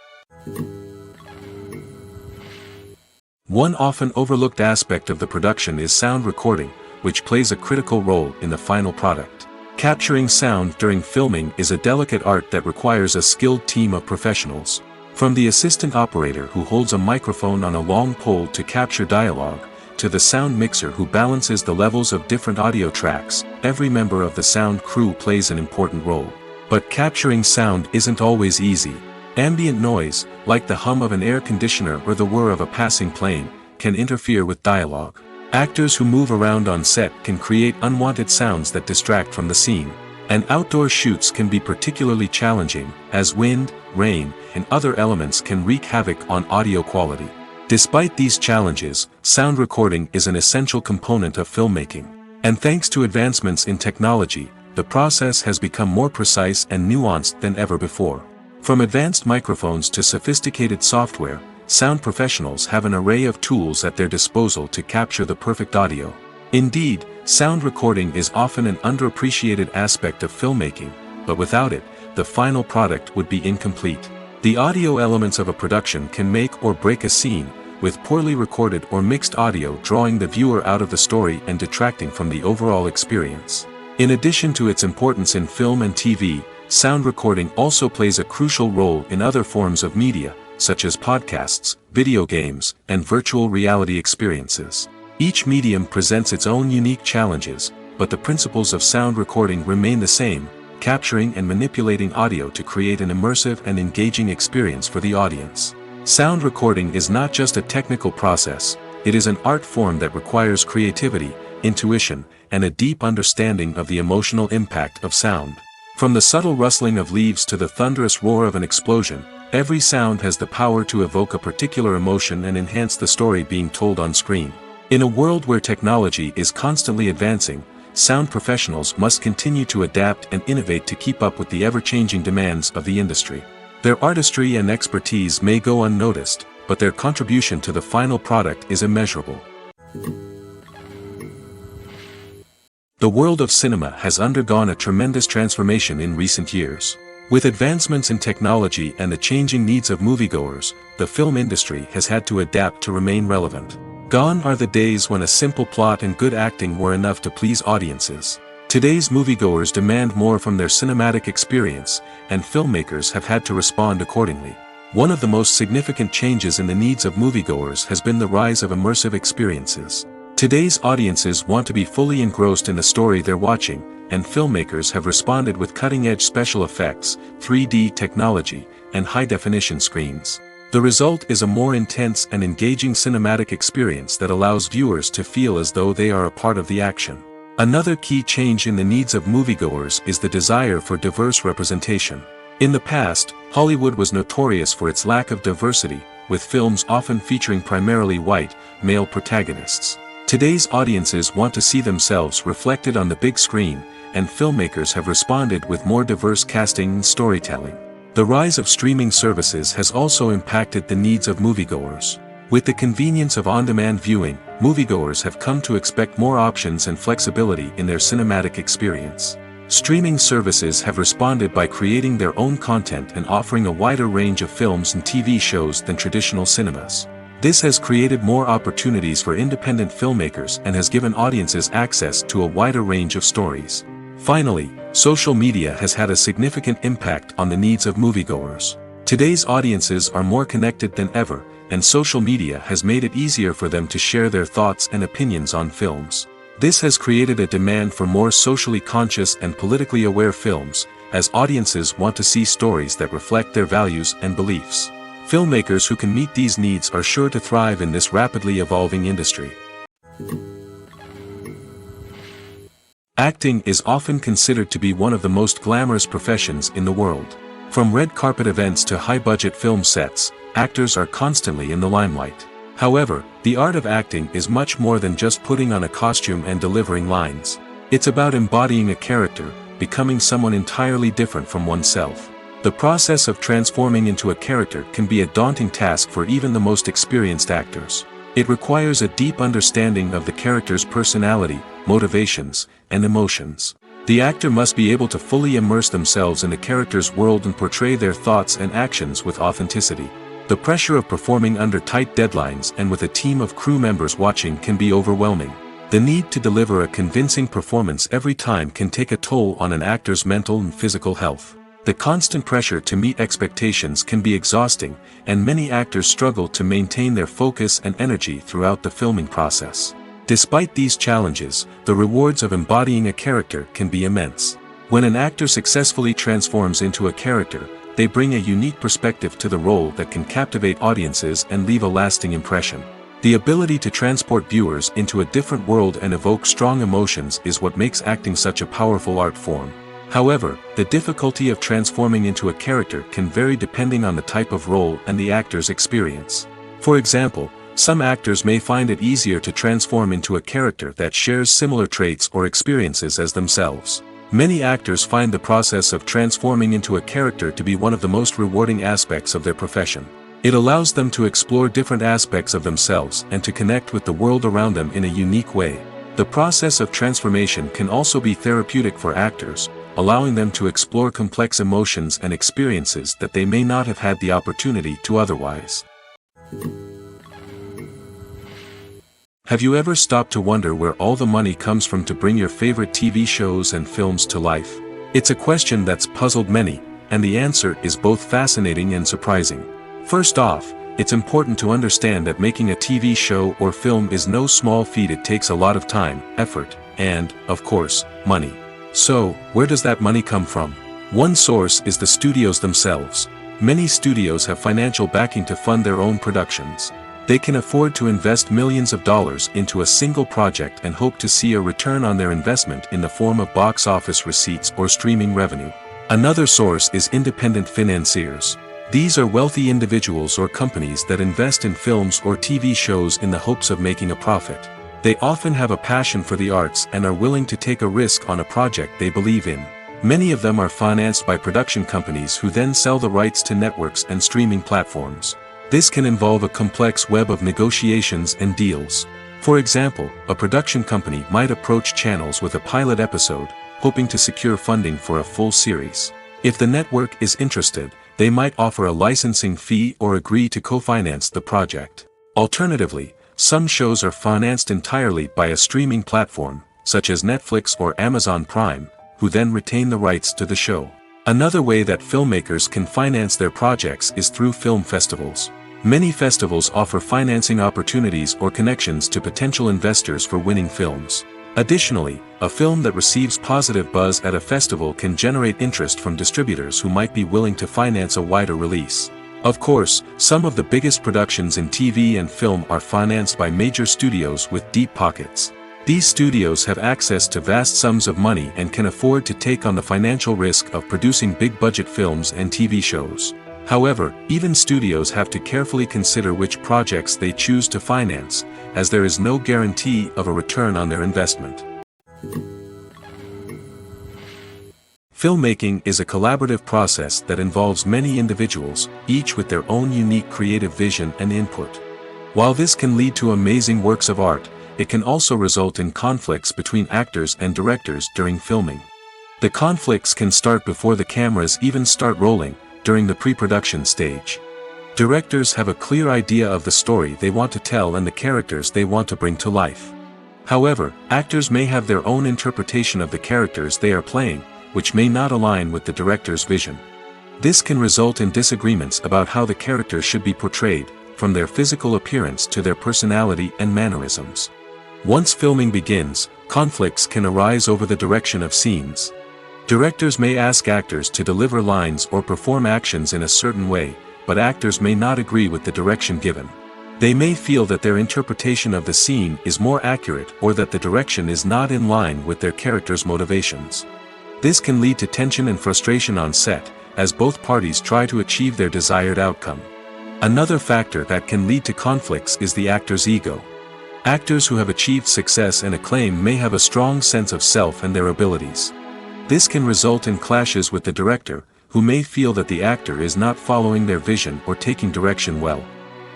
One often overlooked aspect of the production is sound recording, which plays a critical role in the final product. Capturing sound during filming is a delicate art that requires a skilled team of professionals. From the assistant operator who holds a microphone on a long pole to capture dialogue, to the sound mixer who balances the levels of different audio tracks, every member of the sound crew plays an important role. But capturing sound isn't always easy. Ambient noise, like the hum of an air conditioner or the whir of a passing plane, can interfere with dialogue. Actors who move around on set can create unwanted sounds that distract from the scene. And outdoor shoots can be particularly challenging, as wind, rain, and other elements can wreak havoc on audio quality. Despite these challenges, sound recording is an essential component of filmmaking. And thanks to advancements in technology, the process has become more precise and nuanced than ever before. From advanced microphones to sophisticated software, sound professionals have an array of tools at their disposal to capture the perfect audio. Indeed, sound recording is often an underappreciated aspect of filmmaking, but without it, the final product would be incomplete. The audio elements of a production can make or break a scene, with poorly recorded or mixed audio drawing the viewer out of the story and detracting from the overall experience. In addition to its importance in film and TV, sound recording also plays a crucial role in other forms of media, such as podcasts, video games, and virtual reality experiences. Each medium presents its own unique challenges, but the principles of sound recording remain the same, capturing and manipulating audio to create an immersive and engaging experience for the audience. Sound recording is not just a technical process, it is an art form that requires creativity, intuition, and a deep understanding of the emotional impact of sound. From the subtle rustling of leaves to the thunderous roar of an explosion, every sound has the power to evoke a particular emotion and enhance the story being told on screen. In a world where technology is constantly advancing, sound professionals must continue to adapt and innovate to keep up with the ever-changing demands of the industry. Their artistry and expertise may go unnoticed, but their contribution to the final product is immeasurable. The world of cinema has undergone a tremendous transformation in recent years. With advancements in technology and the changing needs of moviegoers, the film industry has had to adapt to remain relevant. Gone are the days when a simple plot and good acting were enough to please audiences. Today's moviegoers demand more from their cinematic experience, and filmmakers have had to respond accordingly. One of the most significant changes in the needs of moviegoers has been the rise of immersive experiences. Today's audiences want to be fully engrossed in the story they're watching, and filmmakers have responded with cutting-edge special effects, 3D technology, and high-definition screens. The result is a more intense and engaging cinematic experience that allows viewers to feel as though they are a part of the action. Another key change in the needs of moviegoers is the desire for diverse representation. In the past, Hollywood was notorious for its lack of diversity, with films often featuring primarily white, male protagonists. Today's audiences want to see themselves reflected on the big screen, and filmmakers have responded with more diverse casting and storytelling. The rise of streaming services has also impacted the needs of moviegoers. With the convenience of on-demand viewing, moviegoers have come to expect more options and flexibility in their cinematic experience. Streaming services have responded by creating their own content and offering a wider range of films and TV shows than traditional cinemas. This has created more opportunities for independent filmmakers and has given audiences access to a wider range of stories. Finally, social media has had a significant impact on the needs of moviegoers. Today's audiences are more connected than ever, and social media has made it easier for them to share their thoughts and opinions on films. This has created a demand for more socially conscious and politically aware films, as audiences want to see stories that reflect their values and beliefs. Filmmakers who can meet these needs are sure to thrive in this rapidly evolving industry. Acting is often considered to be one of the most glamorous professions in the world. From red carpet events to high-budget film sets, actors are constantly in the limelight. However, the art of acting is much more than just putting on a costume and delivering lines. It's about embodying a character, becoming someone entirely different from oneself. The process of transforming into a character can be a daunting task for even the most experienced actors. It requires a deep understanding of the character's personality, motivations, and emotions. The actor must be able to fully immerse themselves in the character's world and portray their thoughts and actions with authenticity. The pressure of performing under tight deadlines and with a team of crew members watching can be overwhelming. The need to deliver a convincing performance every time can take a toll on an actor's mental and physical health. The constant pressure to meet expectations can be exhausting, and many actors struggle to maintain their focus and energy throughout the filming process. Despite these challenges, the rewards of embodying a character can be immense. When an actor successfully transforms into a character, they bring a unique perspective to the role that can captivate audiences and leave a lasting impression. The ability to transport viewers into a different world and evoke strong emotions is what makes acting such a powerful art form. However, the difficulty of transforming into a character can vary depending on the type of role and the actor's experience. For example, some actors may find it easier to transform into a character that shares similar traits or experiences as themselves. Many actors find the process of transforming into a character to be one of the most rewarding aspects of their profession. It allows them to explore different aspects of themselves and to connect with the world around them in a unique way. The process of transformation can also be therapeutic for actors, allowing them to explore complex emotions and experiences that they may not have had the opportunity to otherwise. Have you ever stopped to wonder where all the money comes from to bring your favorite TV shows and films to life? It's a question that's puzzled many, and the answer is both fascinating and surprising. First off, it's important to understand that making a TV show or film is no small feat. It takes a lot of time, effort, and, of course, money. So, where does that money come from? One source is the studios themselves. Many studios have financial backing to fund their own productions. They can afford to invest millions of dollars into a single project and hope to see a return on their investment in the form of box office receipts or streaming revenue. Another source is independent financiers. These are wealthy individuals or companies that invest in films or TV shows in the hopes of making a profit. They often have a passion for the arts and are willing to take a risk on a project they believe in. Many of them are financed by production companies who then sell the rights to networks and streaming platforms. This can involve a complex web of negotiations and deals. For example, a production company might approach channels with a pilot episode, hoping to secure funding for a full series. If the network is interested, they might offer a licensing fee or agree to co-finance the project. Alternatively, some shows are financed entirely by a streaming platform, such as Netflix or Amazon Prime, who then retain the rights to the show. Another way that filmmakers can finance their projects is through film festivals. Many festivals offer financing opportunities or connections to potential investors for winning films. Additionally, a film that receives positive buzz at a festival can generate interest from distributors who might be willing to finance a wider release. Of course, some of the biggest productions in TV and film are financed by major studios with deep pockets. These studios have access to vast sums of money and can afford to take on the financial risk of producing big-budget films and TV shows. However, even studios have to carefully consider which projects they choose to finance, as there is no guarantee of a return on their investment. Filmmaking is a collaborative process that involves many individuals, each with their own unique creative vision and input. While this can lead to amazing works of art, it can also result in conflicts between actors and directors during filming. The conflicts can start before the cameras even start rolling, during the pre-production stage. Directors have a clear idea of the story they want to tell and the characters they want to bring to life. However, actors may have their own interpretation of the characters they are playing, which may not align with the director's vision. This can result in disagreements about how the characters should be portrayed, from their physical appearance to their personality and mannerisms. Once filming begins, conflicts can arise over the direction of scenes. Directors may ask actors to deliver lines or perform actions in a certain way, but actors may not agree with the direction given. They may feel that their interpretation of the scene is more accurate or that the direction is not in line with their character's motivations. This can lead to tension and frustration on set, as both parties try to achieve their desired outcome. Another factor that can lead to conflicts is the actor's ego. Actors who have achieved success and acclaim may have a strong sense of self and their abilities. This can result in clashes with the director, who may feel that the actor is not following their vision or taking direction well.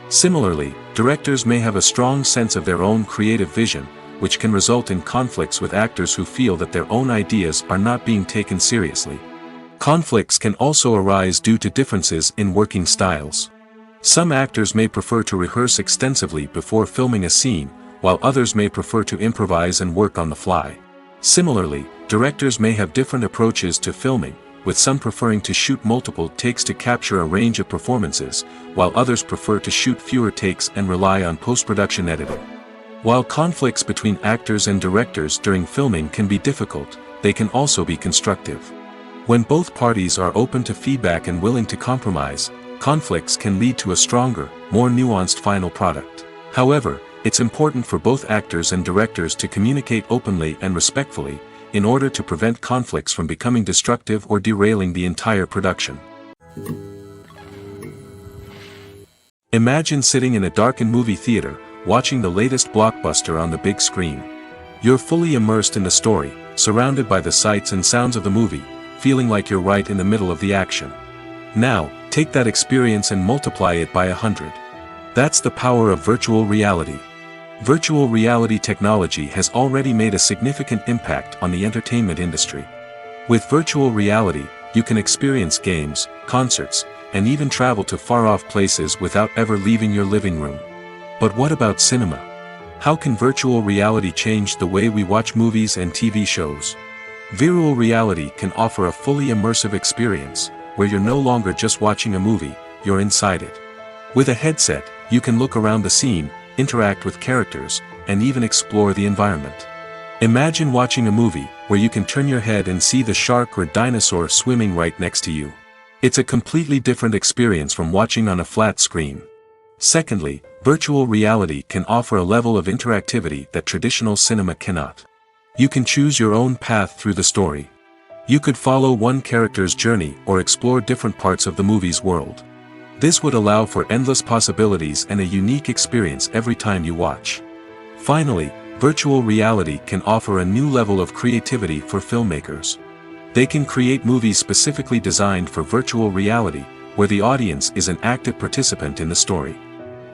Similarly, directors may have a strong sense of their own creative vision, which can result in conflicts with actors who feel that their own ideas are not being taken seriously. Conflicts can also arise due to differences in working styles. Some actors may prefer to rehearse extensively before filming a scene, while others may prefer to improvise and work on the fly. Similarly, directors may have different approaches to filming, with some preferring to shoot multiple takes to capture a range of performances, while others prefer to shoot fewer takes and rely on post-production editing. While conflicts between actors and directors during filming can be difficult, they can also be constructive. When both parties are open to feedback and willing to compromise, conflicts can lead to a stronger, more nuanced final product. However, it's important for both actors and directors to communicate openly and respectfully, in order to prevent conflicts from becoming destructive or derailing the entire production. Imagine sitting in a darkened movie theater, watching the latest blockbuster on the big screen. You're fully immersed in the story, surrounded by the sights and sounds of the movie, feeling like you're right in the middle of the action. Now, take that experience and multiply it by 100. That's the power of virtual reality. Virtual reality technology has already made a significant impact on the entertainment industry. With virtual reality, you can experience games, concerts, and even travel to far-off places without ever leaving your living room. But what about cinema? How can virtual reality change the way we watch movies and TV shows? Virtual reality can offer a fully immersive experience, where you're no longer just watching a movie, you're inside it. With a headset, you can look around the scene, interact with characters, and even explore the environment. Imagine watching a movie, where you can turn your head and see the shark or dinosaur swimming right next to you. It's a completely different experience from watching on a flat screen. Secondly, virtual reality can offer a level of interactivity that traditional cinema cannot. You can choose your own path through the story. You could follow one character's journey or explore different parts of the movie's world. This would allow for endless possibilities and a unique experience every time you watch. Finally, virtual reality can offer a new level of creativity for filmmakers. They can create movies specifically designed for virtual reality, where the audience is an active participant in the story.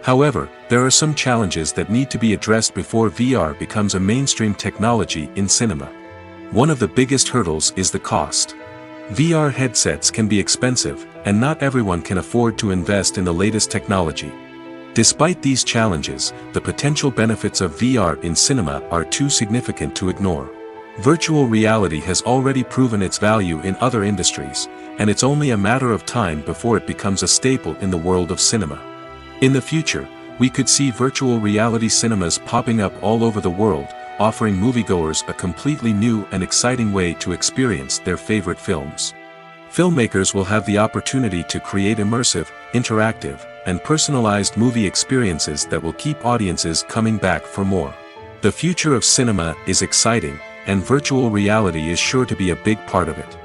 However, there are some challenges that need to be addressed before VR becomes a mainstream technology in cinema. One of the biggest hurdles is the cost. VR headsets can be expensive, and not everyone can afford to invest in the latest technology. Despite these challenges, the potential benefits of VR in cinema are too significant to ignore. Virtual reality has already proven its value in other industries, and it's only a matter of time before it becomes a staple in the world of cinema. In the future, we could see virtual reality cinemas popping up all over the world, offering moviegoers a completely new and exciting way to experience their favorite films. Filmmakers will have the opportunity to create immersive, interactive, and personalized movie experiences that will keep audiences coming back for more. The future of cinema is exciting, and virtual reality is sure to be a big part of it.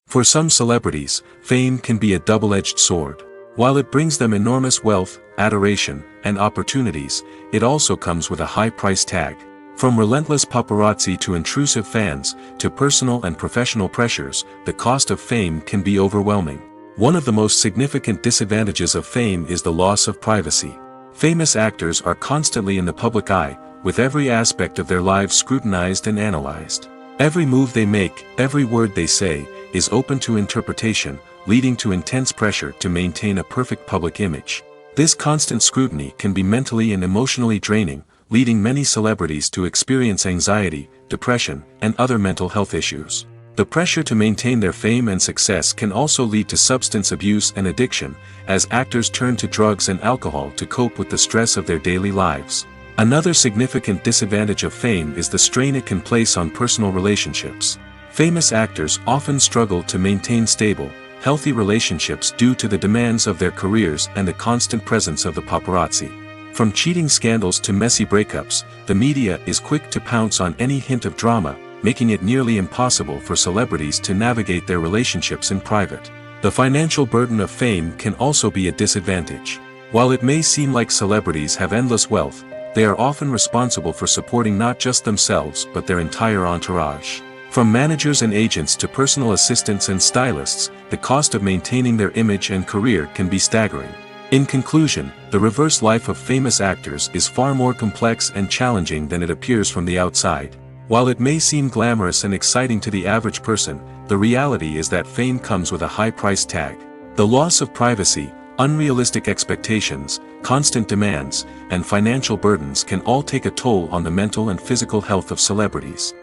For some celebrities, fame can be a double-edged sword. While it brings them enormous wealth, adoration, and opportunities, it also comes with a high price tag. From relentless paparazzi to intrusive fans, to personal and professional pressures, the cost of fame can be overwhelming. One of the most significant disadvantages of fame is the loss of privacy. Famous actors are constantly in the public eye, with every aspect of their lives scrutinized and analyzed. Every move they make, every word they say, is open to interpretation, leading to intense pressure to maintain a perfect public image. This constant scrutiny can be mentally and emotionally draining, leading many celebrities to experience anxiety, depression, and other mental health issues. The pressure to maintain their fame and success can also lead to substance abuse and addiction, as actors turn to drugs and alcohol to cope with the stress of their daily lives. Another significant disadvantage of fame is the strain it can place on personal relationships. Famous actors often struggle to maintain stable, healthy relationships due to the demands of their careers and the constant presence of the paparazzi. From cheating scandals to messy breakups, the media is quick to pounce on any hint of drama, making it nearly impossible for celebrities to navigate their relationships in private. The financial burden of fame can also be a disadvantage. While it may seem like celebrities have endless wealth, they are often responsible for supporting not just themselves but their entire entourage. From managers and agents to personal assistants and stylists, the cost of maintaining their image and career can be staggering. In conclusion, the reverse life of famous actors is far more complex and challenging than it appears from the outside. While it may seem glamorous and exciting to the average person, the reality is that fame comes with a high price tag. The loss of privacy, unrealistic expectations, constant demands, and financial burdens can all take a toll on the mental and physical health of celebrities.